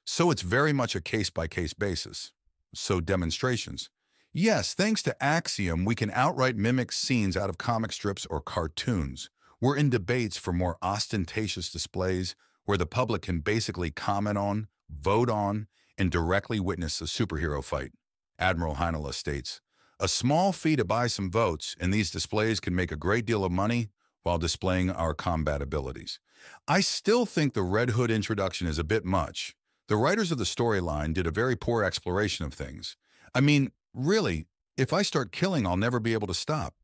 So it's very much a case-by-case basis. So demonstrations. Yes, thanks to Axiom, we can outright mimic scenes out of comic strips or cartoons. We're in debates for more ostentatious displays where the public can basically comment on, vote on, and directly witness a superhero fight. Admiral Heinele states, a small fee to buy some votes, and these displays can make a great deal of money while displaying our combat abilities. I still think the Red Hood introduction is a bit much. The writers of the storyline did a very poor exploration of things. I mean, really, if I start killing, I'll never be able to stop.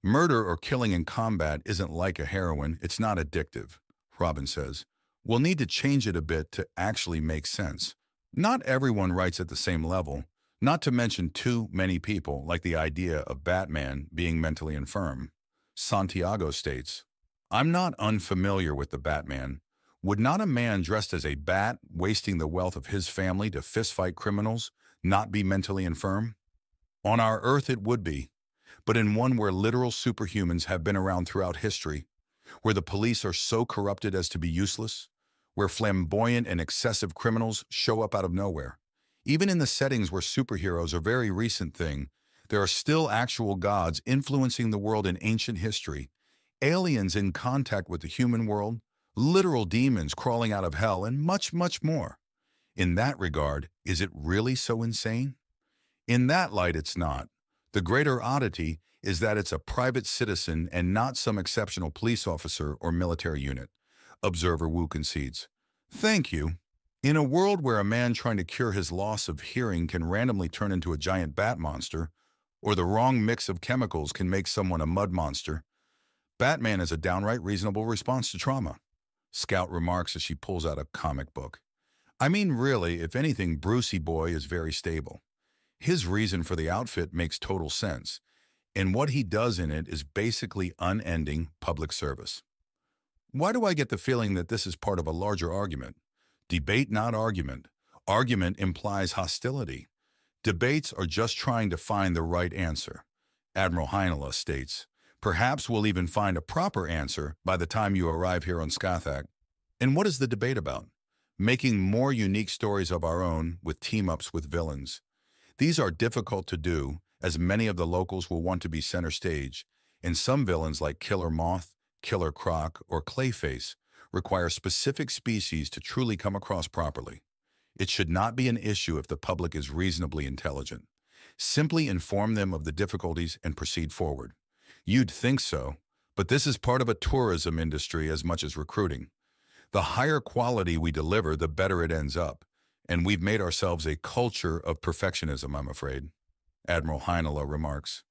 Murder or killing in combat isn't like a heroin, it's not addictive, Robin says. We'll need to change it a bit to actually make sense. Not everyone writes at the same level, not to mention too many people like the idea of Batman being mentally infirm. Santiago states, I'm not unfamiliar with the Batman. Would not a man dressed as a bat, wasting the wealth of his family to fistfight criminals, not be mentally infirm? On our Earth it would be, but in one where literal superhumans have been around throughout history, where the police are so corrupted as to be useless, where flamboyant and excessive criminals show up out of nowhere. Even in the settings where superheroes are a very recent thing, there are still actual gods influencing the world in ancient history, aliens in contact with the human world, literal demons crawling out of hell, and much, much more. In that regard, is it really so insane? In that light, it's not. The greater oddity is that it's a private citizen and not some exceptional police officer or military unit. Observer Wu concedes. Thank you. In a world where a man trying to cure his loss of hearing can randomly turn into a giant bat monster, or the wrong mix of chemicals can make someone a mud monster, Batman is a downright reasonable response to trauma. Scout remarks as she pulls out a comic book. I mean, really, if anything, Brucey Boy is very stable. His reason for the outfit makes total sense, and what he does in it is basically unending public service. Why do I get the feeling that this is part of a larger argument? Debate, not argument. Argument implies hostility. Debates are just trying to find the right answer. Admiral Heinela states, perhaps we'll even find a proper answer by the time you arrive here on Skathak. And what is the debate about? Making more unique stories of our own with team-ups with villains. These are difficult to do, as many of the locals will want to be center stage, and some villains like Killer Moth, Killer Croc, or Clayface require specific species to truly come across properly. It should not be an issue if the public is reasonably intelligent. Simply inform them of the difficulties and proceed forward. You'd think so, but this is part of a tourism industry as much as recruiting. The higher quality we deliver, the better it ends up, and we've made ourselves a culture of perfectionism, I'm afraid. Admiral Heinela remarks.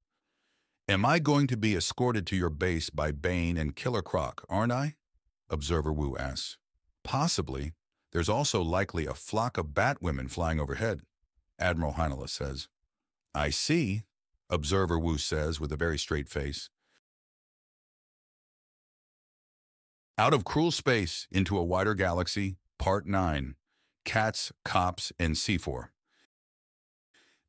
Am I going to be escorted to your base by Bane and Killer Croc, aren't I? Observer Wu asks. Possibly. There's also likely a flock of Batwomen flying overhead, Admiral Heinela says. I see, Observer Wu says with a very straight face. Out of Cruel Space into a Wider Galaxy, Part 9, Cats, Cops, and C4.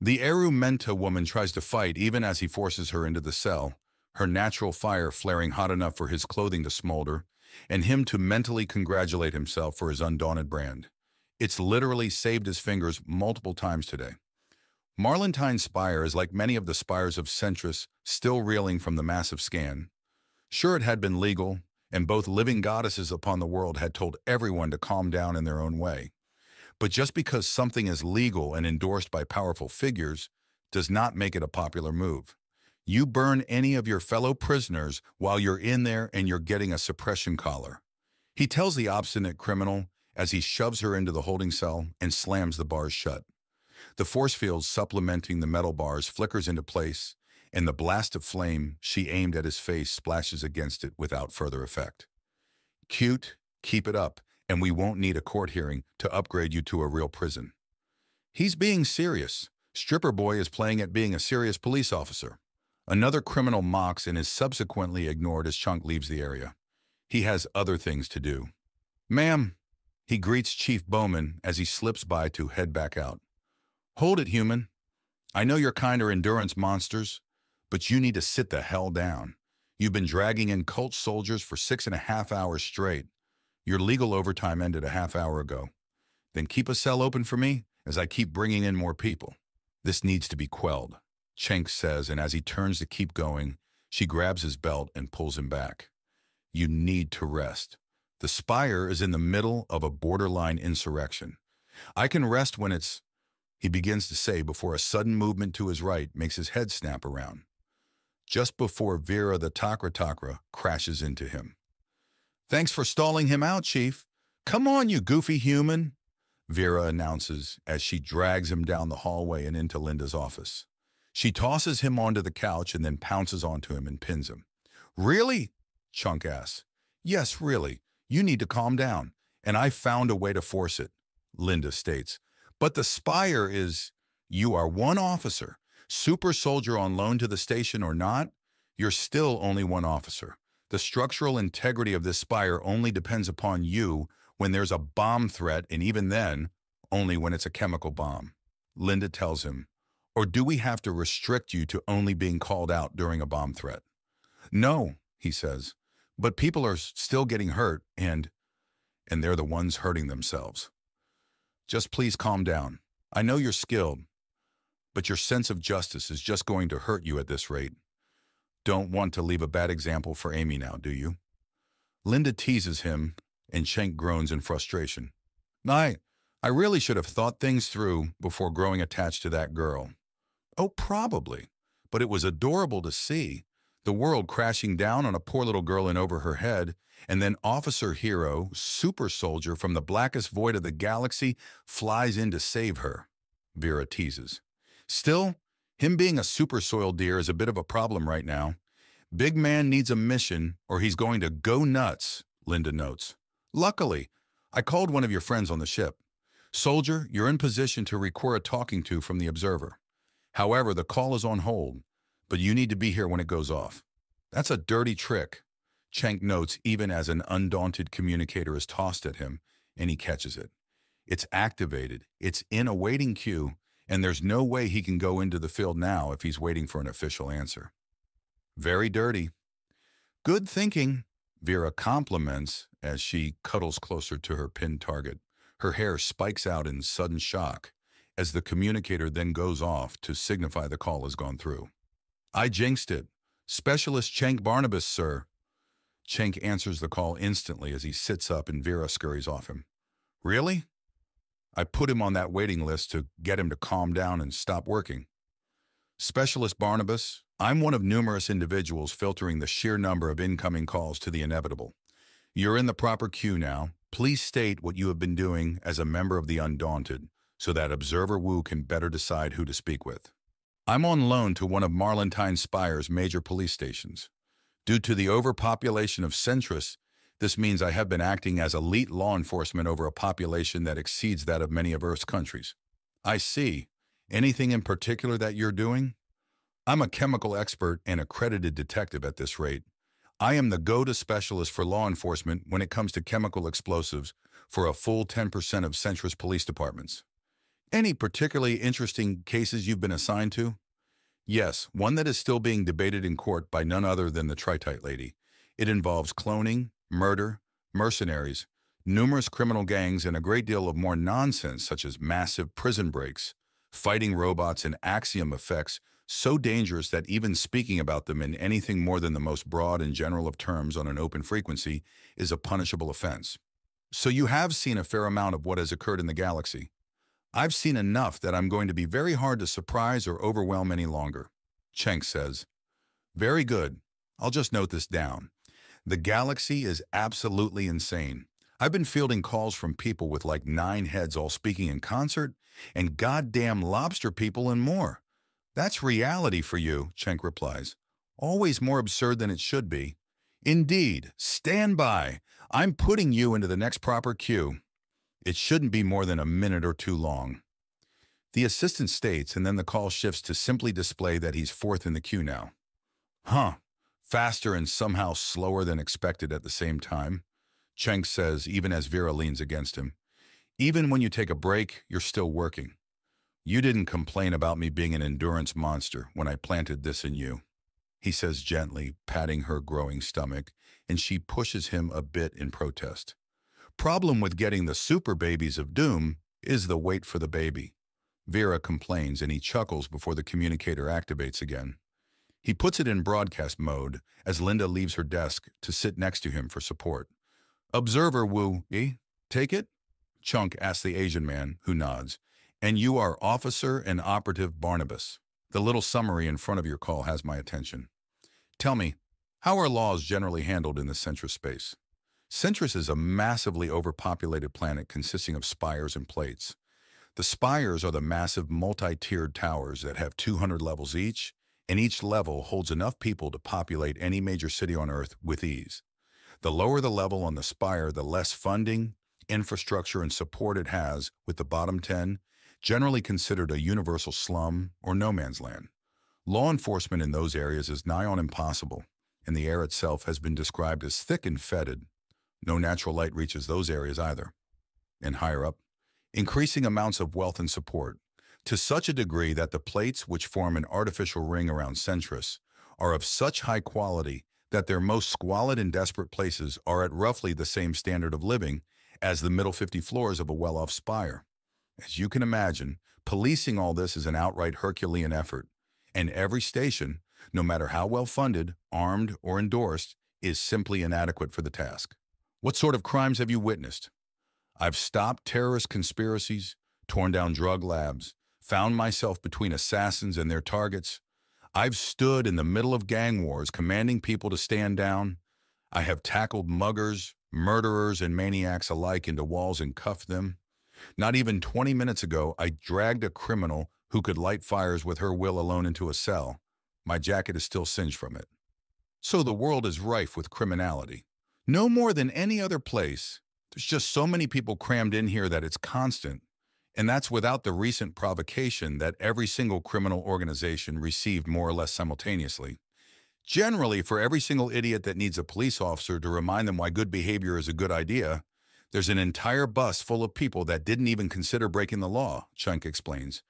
The Eru Menta woman tries to fight even as he forces her into the cell, her natural fire flaring hot enough for his clothing to smolder, and him to mentally congratulate himself for his undaunted brand. It's literally saved his fingers multiple times today. Marlentine's spire is like many of the spires of Centris, still reeling from the massive scan. Sure, it had been legal, and both living goddesses upon the world had told everyone to calm down in their own way. But just because something is legal and endorsed by powerful figures does not make it a popular move. You burn any of your fellow prisoners while you're in there and you're getting a suppression collar. He tells the obstinate criminal as he shoves her into the holding cell and slams the bars shut. The force field supplementing the metal bars flickers into place, and the blast of flame she aimed at his face splashes against it without further effect. Cute, keep it up, and we won't need a court hearing to upgrade you to a real prison. He's being serious. Stripper Boy is playing at being a serious police officer. Another criminal mocks and is subsequently ignored as Chunk leaves the area. He has other things to do. Ma'am, he greets Chief Bowman as he slips by to head back out. Hold it, human. I know you're kind of endurance monsters, but you need to sit the hell down. You've been dragging in cult soldiers for 6.5 hours straight. Your legal overtime ended a half hour ago. Then keep a cell open for me as I keep bringing in more people. This needs to be quelled, Cenk says, and as he turns to keep going, she grabs his belt and pulls him back. You need to rest. The Spire is in the middle of a borderline insurrection. I can rest when it's, he begins to say before a sudden movement to his right makes his head snap around. Just before Vera the Takra crashes into him. Thanks for stalling him out, Chief. Come on, you goofy human, Vera announces as she drags him down the hallway and into Linda's office. She tosses him onto the couch and then pounces onto him and pins him. Really? Chunk asks. Yes, really. You need to calm down, and I found a way to force it, Linda states. But the Spire is, you are one officer. Super soldier on loan to the station or not, you're still only one officer. The structural integrity of this Spire only depends upon you when there's a bomb threat, and even then, only when it's a chemical bomb. Linda tells him, or do we have to restrict you to only being called out during a bomb threat? No, he says, but people are still getting hurt, and they're the ones hurting themselves. Just please calm down. I know you're skilled, but your sense of justice is just going to hurt you at this rate. Don't want to leave a bad example for Amy now, do you? Linda teases him, and Cenk groans in frustration. I really should have thought things through before growing attached to that girl. Oh, probably. But it was adorable to see. The world crashing down on a poor little girl in over her head, and then officer hero, super soldier from the blackest void of the galaxy flies in to save her, Vera teases. Still, him being a super soil deer is a bit of a problem right now. Big man needs a mission or he's going to go nuts, Linda notes. Luckily, I called one of your friends on the ship. Soldier, you're in position to record a talking to from the observer. However, the call is on hold, but you need to be here when it goes off. That's a dirty trick, Cenk notes even as an undaunted communicator is tossed at him, and he catches it. It's activated, it's in a waiting queue, and there's no way he can go into the field now if he's waiting for an official answer. Very dirty. Good thinking, Vera compliments as she cuddles closer to her pinned target. Her hair spikes out in sudden shock as the communicator then goes off to signify the call has gone through. I jinxed it. Specialist Cenk Barnabas, sir. Cenk answers the call instantly as he sits up and Vera scurries off him. Really? I put him on that waiting list to get him to calm down and stop working. Specialist Barnabas, I'm one of numerous individuals filtering the sheer number of incoming calls to the inevitable. You're in the proper queue now. Please state what you have been doing as a member of the Undaunted so that Observer Wu can better decide who to speak with. I'm on loan to one of Marlentine Spire's major police stations. Due to the overpopulation of Centris, this means I have been acting as elite law enforcement over a population that exceeds that of many of Earth's countries. I see. Anything in particular that you're doing? I'm a chemical expert and accredited detective at this rate. I am the go-to specialist for law enforcement when it comes to chemical explosives for a full 10% of Centris police departments. Any particularly interesting cases you've been assigned to? Yes, one that is still being debated in court by none other than the Tritite lady. It involves cloning, murder, mercenaries, numerous criminal gangs, and a great deal of more nonsense such as massive prison breaks, fighting robots, and axiom effects so dangerous that even speaking about them in anything more than the most broad and general of terms on an open frequency is a punishable offense. So you have seen a fair amount of what has occurred in the galaxy. I've seen enough that I'm going to be very hard to surprise or overwhelm any longer. Cenk says, very good. I'll just note this down. The galaxy is absolutely insane. I've been fielding calls from people with like 9 heads all speaking in concert, and goddamn lobster people and more. That's reality for you, Cenk replies. Always more absurd than it should be. Indeed. Stand by. I'm putting you into the next proper queue. It shouldn't be more than a minute or two long. The assistant states, and then the call shifts to simply display that he's 4th in the queue now. Huh. Faster and somehow slower than expected at the same time, Cenk says even as Vera leans against him. Even when you take a break, you're still working. You didn't complain about me being an endurance monster when I planted this in you, he says gently, patting her growing stomach, and she pushes him a bit in protest. Problem with getting the super babies of doom is the wait for the baby. Vera complains and he chuckles before the communicator activates again. He puts it in broadcast mode as Linda leaves her desk to sit next to him for support. Observer Wu, take it? Chunk asks the Asian man, who nods. And you are Officer and Operative Barnabas. The little summary in front of your call has my attention. Tell me, how are laws generally handled in the Centris space? Centris is a massively overpopulated planet consisting of spires and plates. The spires are the massive multi-tiered towers that have 200 levels each, and each level holds enough people to populate any major city on Earth with ease. The lower the level on the spire, the less funding, infrastructure, and support it has, with the bottom 10 generally considered a universal slum or no man's land. Law enforcement in those areas is nigh on impossible, and the air itself has been described as thick and fetid. No natural light reaches those areas either. And higher up, increasing amounts of wealth and support, to such a degree that the plates which form an artificial ring around Centris are of such high quality that their most squalid and desperate places are at roughly the same standard of living as the middle 50 floors of a well-off spire. As you can imagine, policing all this is an outright Herculean effort, and every station, no matter how well funded, armed, or endorsed, is simply inadequate for the task. What sort of crimes have you witnessed? I've stopped terrorist conspiracies, torn down drug labs, found myself between assassins and their targets. I've stood in the middle of gang wars commanding people to stand down. I have tackled muggers, murderers, and maniacs alike into walls and cuffed them. Not even 20 minutes ago, I dragged a criminal who could light fires with her will alone into a cell. My jacket is still singed from it. So the world is rife with criminality. No more than any other place. There's just so many people crammed in here that it's constant. And that's without the recent provocation that every single criminal organization received more or less simultaneously. Generally, for every single idiot that needs a police officer to remind them why good behavior is a good idea, there's an entire bus full of people that didn't even consider breaking the law, Chunk explains.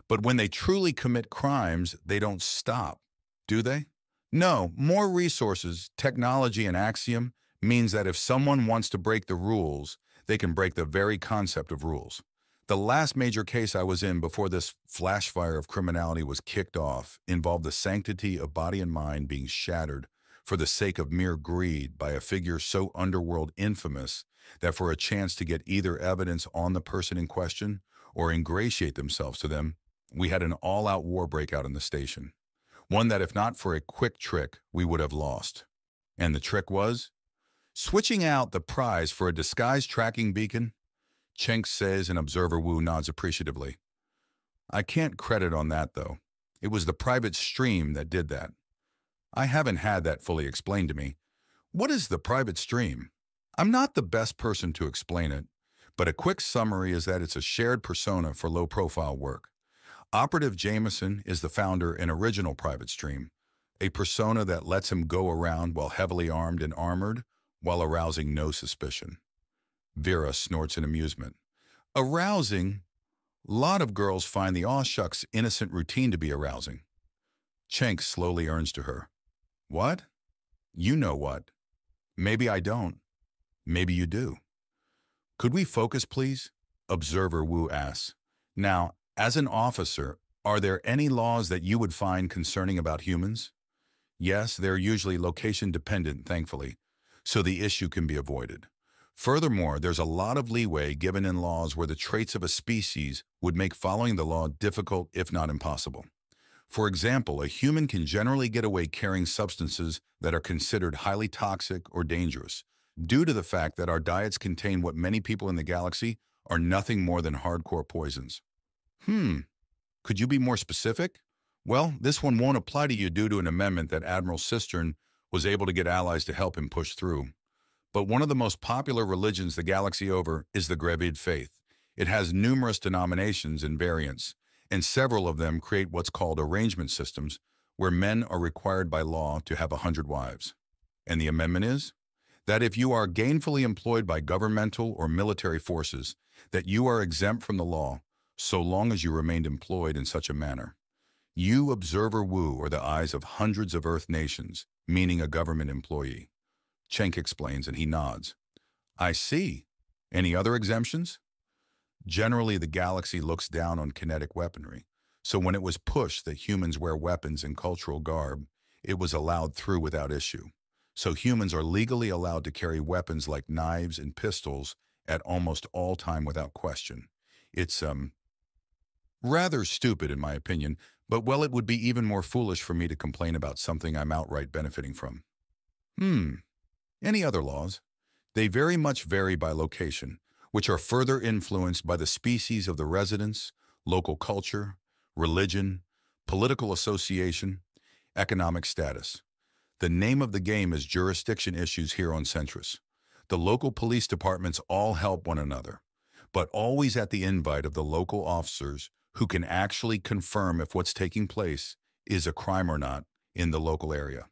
But when they truly commit crimes, they don't stop, do they? No, more resources, technology, and axiom means that if someone wants to break the rules, they can break the very concept of rules. The last major case I was in before this flash fire of criminality was kicked off involved the sanctity of body and mind being shattered for the sake of mere greed by a figure so underworld infamous that for a chance to get either evidence on the person in question or ingratiate themselves to them, we had an all-out war break out in the station. One that if not for a quick trick, we would have lost. And the trick was? Switching out the prize for a disguised tracking beacon. Cenk says, and Observer Wu nods appreciatively. I can't credit on that, though. It was the private stream that did that. I haven't had that fully explained to me. What is the private stream? I'm not the best person to explain it, but a quick summary is that it's a shared persona for low-profile work. Operative Jameson is the founder and original private stream, a persona that lets him go around while heavily armed and armored, while arousing no suspicion. Vera snorts in amusement. Arousing? A lot of girls find the aw shucks innocent routine to be arousing. Cenk slowly turns to her. What? You know what. Maybe I don't. Maybe you do. Could we focus, please? Observer Wu asks. Now, as an officer, are there any laws that you would find concerning about humans? Yes, they're usually location-dependent, thankfully, so the issue can be avoided. Furthermore, there's a lot of leeway given in laws where the traits of a species would make following the law difficult, if not impossible. For example, a human can generally get away carrying substances that are considered highly toxic or dangerous, due to the fact that our diets contain what many people in the galaxy are nothing more than hardcore poisons. Could you be more specific? Well, this one won't apply to you due to an amendment that Admiral Cistern was able to get allies to help him push through. But one of the most popular religions the galaxy over is the Gravid faith. It has numerous denominations and variants, and several of them create what's called arrangement systems, where men are required by law to have 100 wives. And the amendment is that if you are gainfully employed by governmental or military forces, that you are exempt from the law, so long as you remained employed in such a manner. You, Observer Wu, are the eyes of hundreds of Earth nations, meaning a government employee. Cenk explains, and he nods. I see. Any other exemptions? Generally, the galaxy looks down on kinetic weaponry, so when it was pushed that humans wear weapons in cultural garb, it was allowed through without issue. So humans are legally allowed to carry weapons like knives and pistols at almost all time without question. It's, rather stupid in my opinion, but well, it would be even more foolish for me to complain about something I'm outright benefiting from. Any other laws? They very much vary by location, which are further influenced by the species of the residents, local culture, religion, political association, economic status. The name of the game is jurisdiction issues here on Centris. The local police departments all help one another, but always at the invite of the local officers who can actually confirm if what's taking place is a crime or not in the local area.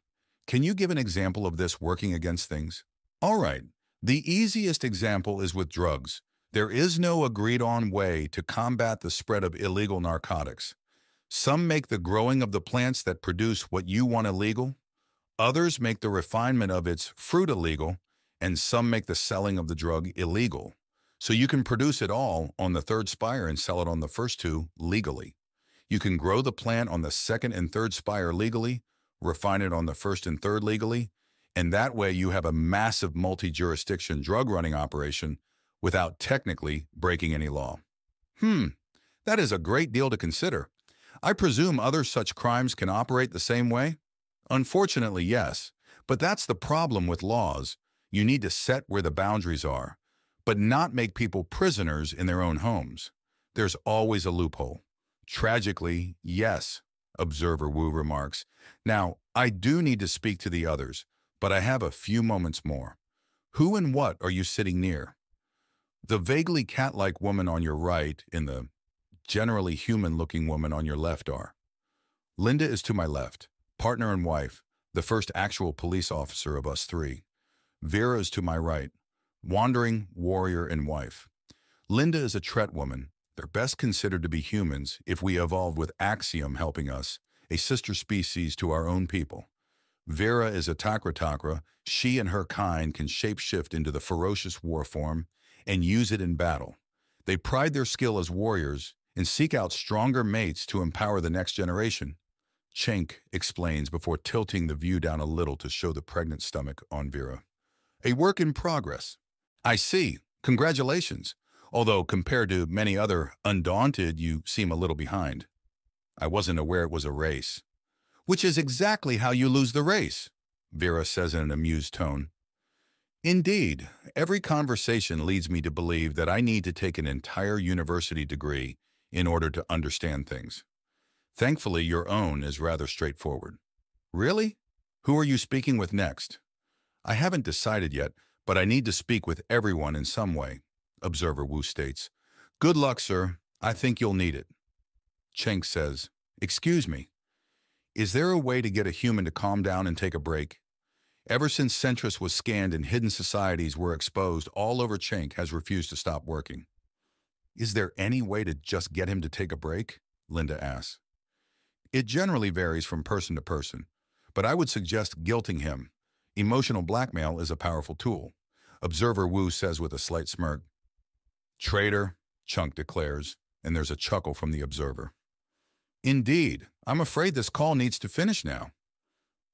Can you give an example of this working against things? All right, the easiest example is with drugs. There is no agreed-on way to combat the spread of illegal narcotics. Some make the growing of the plants that produce what you want illegal. Others make the refinement of its fruit illegal, and some make the selling of the drug illegal. So you can produce it all on the third spire and sell it on the first two legally. You can grow the plant on the second and third spire legally, refine it on the first and third legally, and that way you have a massive multi-jurisdiction drug running operation without technically breaking any law. That is a great deal to consider. I presume other such crimes can operate the same way? Unfortunately, yes. But that's the problem with laws. You need to set where the boundaries are, but not make people prisoners in their own homes. There's always a loophole. Tragically, yes, Observer Wu remarks. Now, I do need to speak to the others, but I have a few moments more. Who and what are you sitting near? The vaguely cat-like woman on your right and the generally human-looking woman on your left are. Linda is to my left, partner and wife, the first actual police officer of us three. Vera is to my right, wandering warrior and wife. Linda is a Tret woman. They're best considered to be humans if we evolved with Axiom helping us, a sister species to our own people. Vera is a Takra. She and her kind can shapeshift into the ferocious war form and use it in battle. They pride their skill as warriors and seek out stronger mates to empower the next generation. Cenk explains before tilting the view down a little to show the pregnant stomach on Vera. A work in progress. I see. Congratulations. Although compared to many other Undaunted, you seem a little behind. I wasn't aware it was a race. Which is exactly how you lose the race, Vera says in an amused tone. Indeed, every conversation leads me to believe that I need to take an entire university degree in order to understand things. Thankfully, your own is rather straightforward. Really? Who are you speaking with next? I haven't decided yet, but I need to speak with everyone in some way, Observer Wu states. Good luck, sir. I think you'll need it. Cenk says, Excuse me. Is there a way to get a human to calm down and take a break? Ever since Centris was scanned and hidden societies were exposed all over, Cenk has refused to stop working. Is there any way to just get him to take a break? Linda asks. It generally varies from person to person, but I would suggest guilting him. Emotional blackmail is a powerful tool, Observer Wu says with a slight smirk. Traitor, Chunk declares, and there's a chuckle from the observer. Indeed, I'm afraid this call needs to finish now.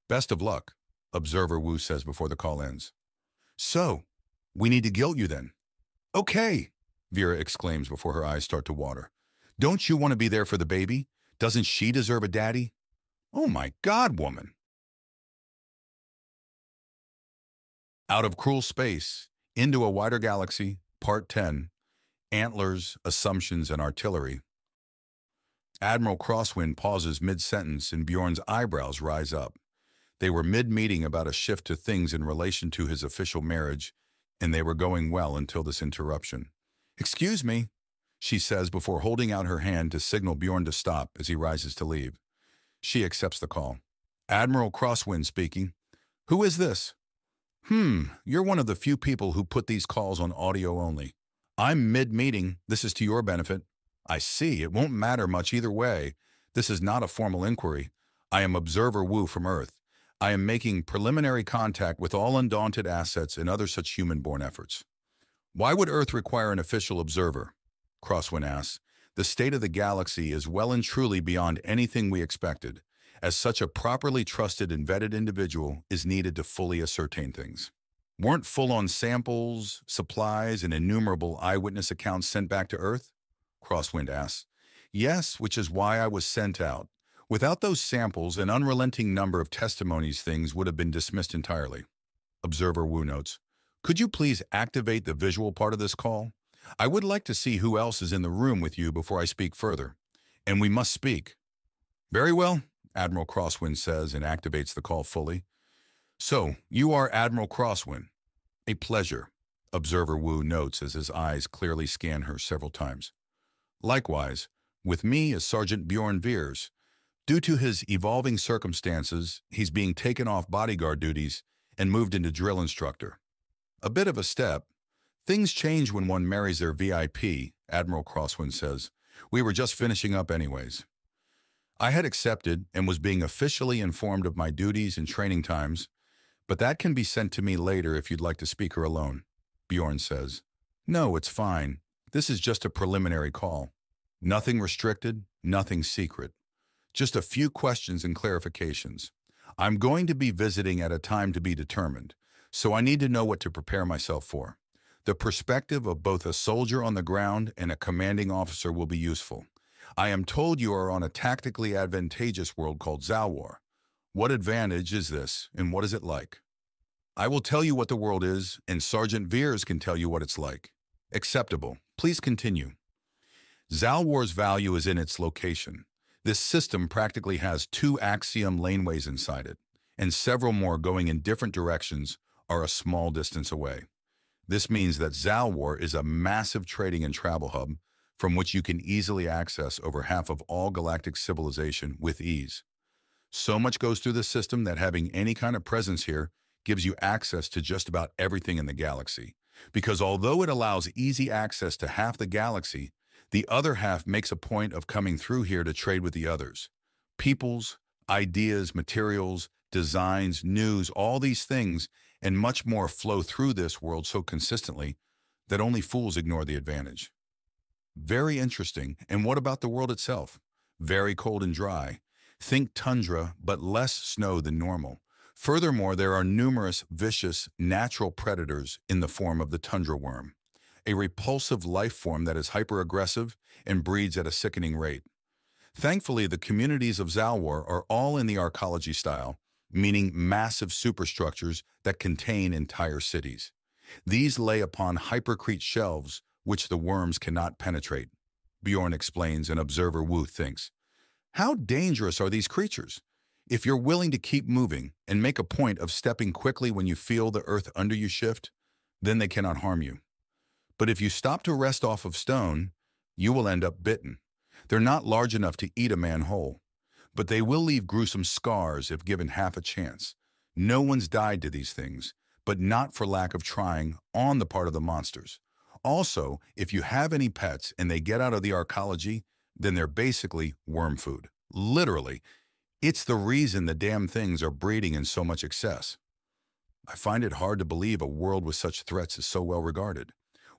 Best of luck, Observer Wu says before the call ends. So, we need to guilt you then. Okay, Vera exclaims before her eyes start to water. Don't you want to be there for the baby? Doesn't she deserve a daddy? Oh my God, woman. Out of Cruel Space, Into a Wider Galaxy, Part 10, Antlers, Assumptions, and Artillery. Admiral Crosswind pauses mid-sentence and Bjorn's eyebrows rise up. They were mid-meeting about a shift to things in relation to his official marriage, and they were going well until this interruption. Excuse me, she says before holding out her hand to signal Bjorn to stop as he rises to leave. She accepts the call. Admiral Crosswind speaking. Who is this? You're one of the few people who put these calls on audio only. I'm mid-meeting. This is to your benefit. I see. It won't matter much either way. This is not a formal inquiry. I am Observer Wu from Earth. I am making preliminary contact with all Undaunted assets and other such human-born efforts. Why would Earth require an official observer? Crosswind asks. The state of the galaxy is well and truly beyond anything we expected, as such a properly trusted and vetted individual is needed to fully ascertain things. Weren't full-on samples, supplies, and innumerable eyewitness accounts sent back to Earth? Crosswind asks. Yes, which is why I was sent out. Without those samples, an unrelenting number of testimonies things would have been dismissed entirely. Observer Wu notes. Could you please activate the visual part of this call? I would like to see who else is in the room with you before I speak further. And we must speak. Very well, Admiral Crosswind says and activates the call fully. So, you are Admiral Crosswind. A pleasure, Observer Wu notes as his eyes clearly scan her several times. Likewise, with me is Sergeant Bjorn Veers. Due to his evolving circumstances, he's being taken off bodyguard duties and moved into drill instructor. A bit of a step. Things change when one marries their VIP, Admiral Crosswind says. We were just finishing up anyways. I had accepted and was being officially informed of my duties and training times, but that can be sent to me later if you'd like to speak her alone, Bjorn says. No, it's fine. This is just a preliminary call. Nothing restricted, nothing secret. Just a few questions and clarifications. I'm going to be visiting at a time to be determined, so I need to know what to prepare myself for. The perspective of both a soldier on the ground and a commanding officer will be useful. I am told you are on a tactically advantageous world called Zalwar. What advantage is this, and what is it like? I will tell you what the world is, and Sergeant Veers can tell you what it's like. Acceptable. Please continue. Zalwar's value is in its location. This system practically has 2 axiom laneways inside it, and several more going in different directions are a small distance away. This means that Zalwar is a massive trading and travel hub from which you can easily access over half of all galactic civilization with ease. So much goes through the system that having any kind of presence here gives you access to just about everything in the galaxy. Because although it allows easy access to half the galaxy, the other half makes a point of coming through here to trade with the others. Peoples, ideas, materials, designs, news, all these things and much more flow through this world so consistently that only fools ignore the advantage. Very interesting. And what about the world itself? Very cold and dry. Think tundra, but less snow than normal. Furthermore, there are numerous vicious natural predators in the form of the tundra worm, a repulsive life form that is hyper-aggressive and breeds at a sickening rate. Thankfully, the communities of Zalwar are all in the arcology style, meaning massive superstructures that contain entire cities. These lay upon hypercrete shelves which the worms cannot penetrate. Bjorn explains, and Observer Wu thinks, how dangerous are these creatures? If you're willing to keep moving and make a point of stepping quickly when you feel the earth under you shift, then they cannot harm you. But if you stop to rest off of stone, you will end up bitten. They're not large enough to eat a man whole, but they will leave gruesome scars if given half a chance. No one's died to these things, but not for lack of trying on the part of the monsters. Also, if you have any pets and they get out of the arcology, then they're basically worm food. Literally, it's the reason the damn things are breeding in so much excess. I find it hard to believe a world with such threats is so well regarded.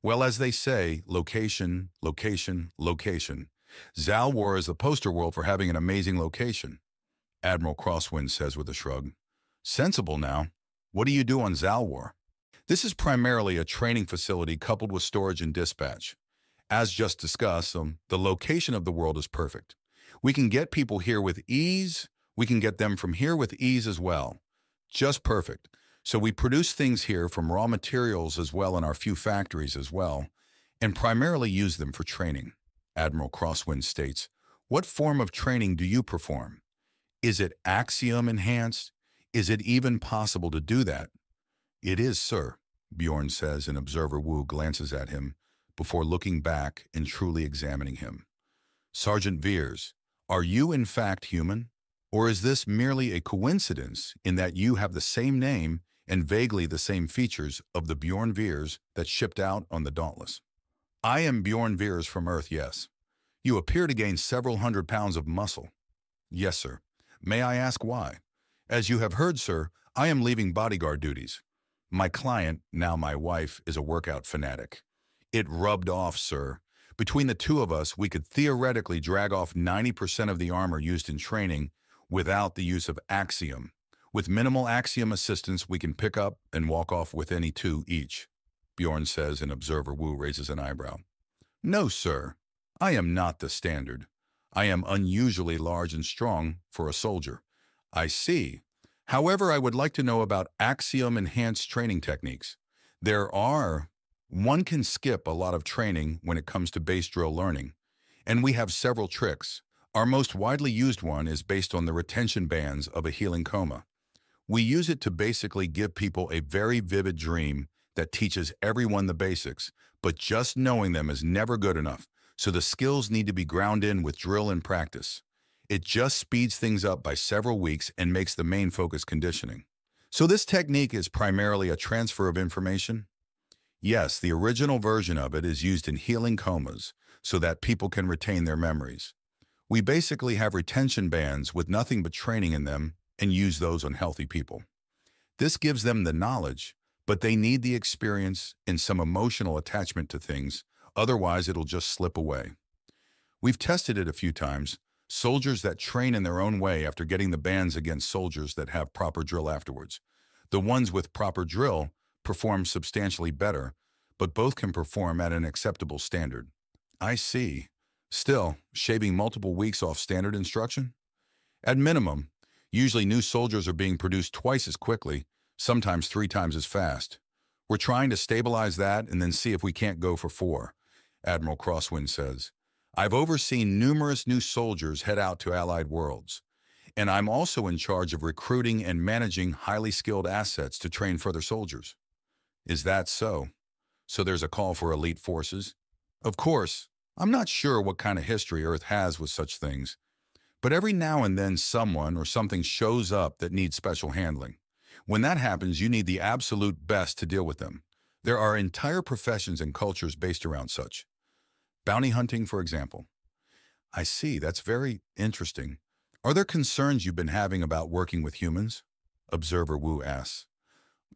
Well, as they say, location, location, location. Zalwar is the poster world for having an amazing location. Admiral Crosswind says with a shrug. Sensible now. What do you do on Zalwar? This is primarily a training facility coupled with storage and dispatch. As just discussed, the location of the world is perfect. We can get people here with ease. We can get them from here with ease as well. Just perfect. So we produce things here from raw materials as well in our few factories as well, and primarily use them for training. Admiral Crosswind states, what form of training do you perform? Is it axiom enhanced? Is it even possible to do that? It is, sir, Bjorn says, and Observer Wu glances at him before looking back and truly examining him. Sergeant Veers, are you in fact human? Or is this merely a coincidence in that you have the same name and vaguely the same features of the Bjorn Veers that shipped out on the Dauntless? I am Bjorn Veers from Earth, yes. You appear to gain several 100 pounds of muscle. Yes, sir. May I ask why? As you have heard, sir, I am leaving bodyguard duties. My client, now my wife, is a workout fanatic. It rubbed off, sir. Between the two of us, we could theoretically drag off 90% of the armor used in training without the use of axiom. With minimal axiom assistance, we can pick up and walk off with any 2 each, Bjorn says, and Observer Wu raises an eyebrow. No, sir. I am not the standard. I am unusually large and strong for a soldier. I see. However, I would like to know about axiom-enhanced training techniques. One can skip a lot of training when it comes to base drill learning, and we have several tricks. Our most widely used one is based on the retention bands of a healing coma. We use it to basically give people a very vivid dream that teaches everyone the basics, but just knowing them is never good enough, so the skills need to be ground in with drill and practice. It just speeds things up by several weeks and makes the main focus conditioning. So this technique is primarily a transfer of information? Yes, the original version of it is used in healing comas so that people can retain their memories. We basically have retention bands with nothing but training in them and use those on healthy people. This gives them the knowledge, but they need the experience and some emotional attachment to things, otherwise it'll just slip away. We've tested it a few times. Soldiers that train in their own way after getting the bands against soldiers that have proper drill afterwards. The ones with proper drill perform substantially better, but both can perform at an acceptable standard. I see. Still, shaving multiple weeks off standard instruction? At minimum, usually new soldiers are being produced twice as quickly, sometimes 3 times as fast. We're trying to stabilize that and then see if we can't go for 4, Admiral Crosswind says. I've overseen numerous new soldiers head out to allied worlds, and I'm also in charge of recruiting and managing highly skilled assets to train further soldiers. Is that so? So there's a call for elite forces? Of course, I'm not sure what kind of history Earth has with such things, but every now and then someone or something shows up that needs special handling. When that happens, you need the absolute best to deal with them. There are entire professions and cultures based around such. Bounty hunting, for example. I see, that's very interesting. Are there concerns you've been having about working with humans? Observer Wu asks.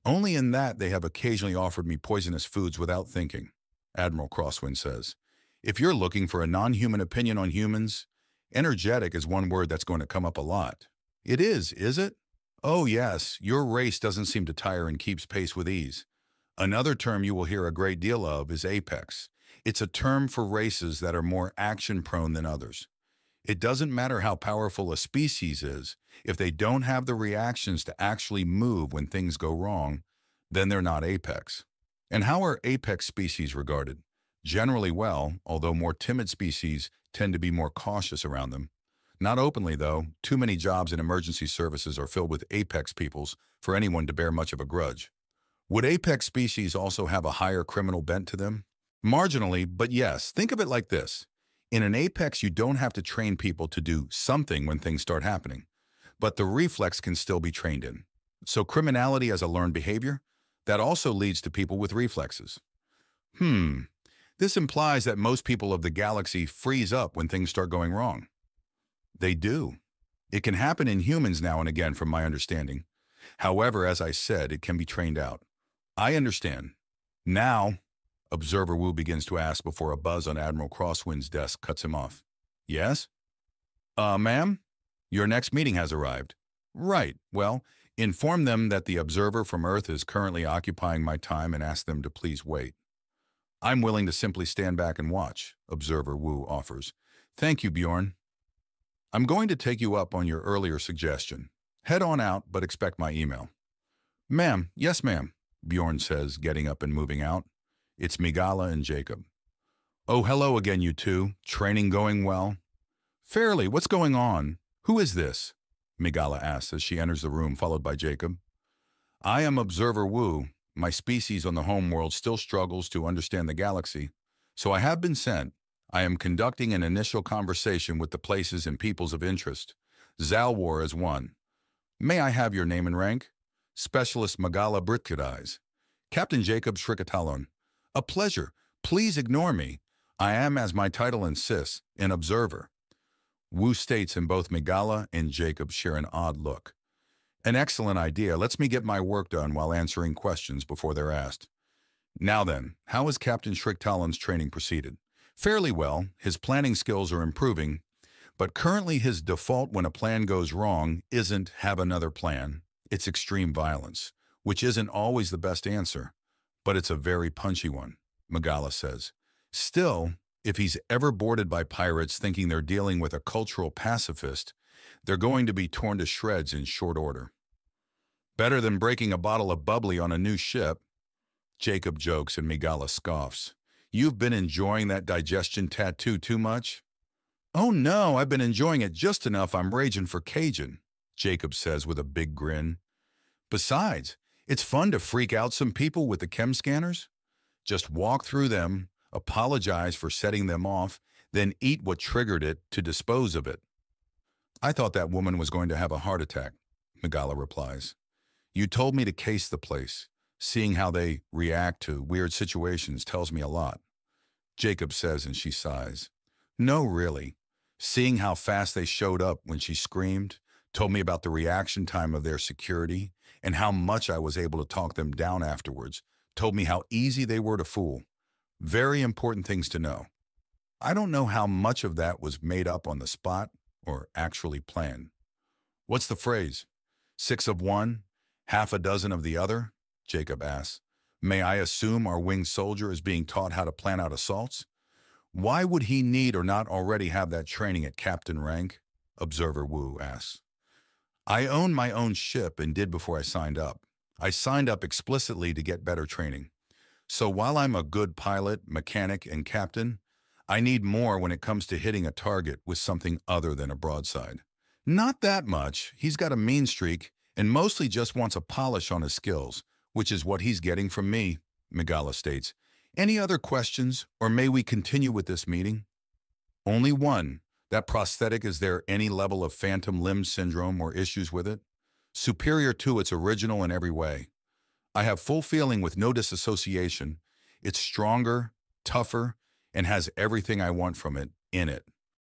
Only in that they have occasionally offered me poisonous foods without thinking, Admiral Crosswind says. If you're looking for a non-human opinion on humans, energetic is one word that's going to come up a lot. It is it? Oh yes, your race doesn't seem to tire and keeps pace with ease. Another term you will hear a great deal of is apex. It's a term for races that are more action-prone than others. It doesn't matter how powerful a species is, if they don't have the reactions to actually move when things go wrong, then they're not apex. And how are apex species regarded? Generally well, although more timid species tend to be more cautious around them. Not openly, though. Too many jobs in emergency services are filled with apex peoples for anyone to bear much of a grudge. Would apex species also have a higher criminal bent to them? Marginally, but yes. Think of it like this. In an apex, you don't have to train people to do something when things start happening, but the reflex can still be trained in. So criminality as a learned behavior, that also leads to people with reflexes. This implies that most people of the galaxy freeze up when things start going wrong. They do. It can happen in humans now and again, from my understanding. However, as I said, it can be trained out. I understand. Now, Observer Wu begins to ask before a buzz on Admiral Crosswind's desk cuts him off. Yes? Ma'am? Your next meeting has arrived. Right. Well, inform them that the observer from Earth is currently occupying my time and ask them to please wait. I'm willing to simply stand back and watch, Observer Wu offers. Thank you, Bjorn. I'm going to take you up on your earlier suggestion. Head on out, but expect my email. Ma'am, yes ma'am, Bjorn says, getting up and moving out. It's Migala and Jacob. Oh, hello again, you two. Training going well? Fairly, what's going on? Who is this? Migala asks as she enters the room, followed by Jacob. I am Observer Wu. My species on the homeworld still struggles to understand the galaxy, so I have been sent. I am conducting an initial conversation with the places and peoples of interest. Zalwar is one. May I have your name and rank? Specialist Magala Britkadais. Captain Jacob Shrikatalon. A pleasure. Please ignore me. I am, as my title insists, an observer. Wu states, and both Migala and Jacob share an odd look. An excellent idea. Lets me get my work done while answering questions before they're asked. Now then, how has Captain Shriktalon's training proceeded? Fairly well. His planning skills are improving, but currently his default when a plan goes wrong isn't have another plan. It's extreme violence, which isn't always the best answer, but it's a very punchy one, Magala says. Still, if he's ever boarded by pirates thinking they're dealing with a cultural pacifist, they're going to be torn to shreds in short order. Better than breaking a bottle of bubbly on a new ship. Jacob jokes and Migala scoffs. You've been enjoying that digestion tattoo too much? Oh no, I've been enjoying it just enough I'm raging for Cajun, Jacob says with a big grin. Besides, it's fun to freak out some people with the chem scanners. Just walk through them, apologize for setting them off, then eat what triggered it to dispose of it. I thought that woman was going to have a heart attack, Migala replies. You told me to case the place. Seeing how they react to weird situations tells me a lot. Jacob says, and she sighs. No, really. Seeing how fast they showed up when she screamed, told me about the reaction time of their security, and how much I was able to talk them down afterwards, told me how easy they were to fool. Very important things to know. I don't know how much of that was made up on the spot or actually planned. What's the phrase? 6 of one, half a dozen of the other? Jacob asks. May I assume our winged soldier is being taught how to plan out assaults? Why would he need or not already have that training at captain rank? Observer Wu asks. I own my own ship and did before I signed up. I signed up explicitly to get better training. So while I'm a good pilot, mechanic, and captain, I need more when it comes to hitting a target with something other than a broadside. Not that much. He's got a mean streak and mostly just wants a polish on his skills, which is what he's getting from me, Mangowa states. Any other questions, or may we continue with this meeting? Only one. That prosthetic, is there any level of phantom limb syndrome or issues with it? Superior to its original in every way. I have full feeling with no disassociation. It's stronger, tougher, and has everything I want from it in it.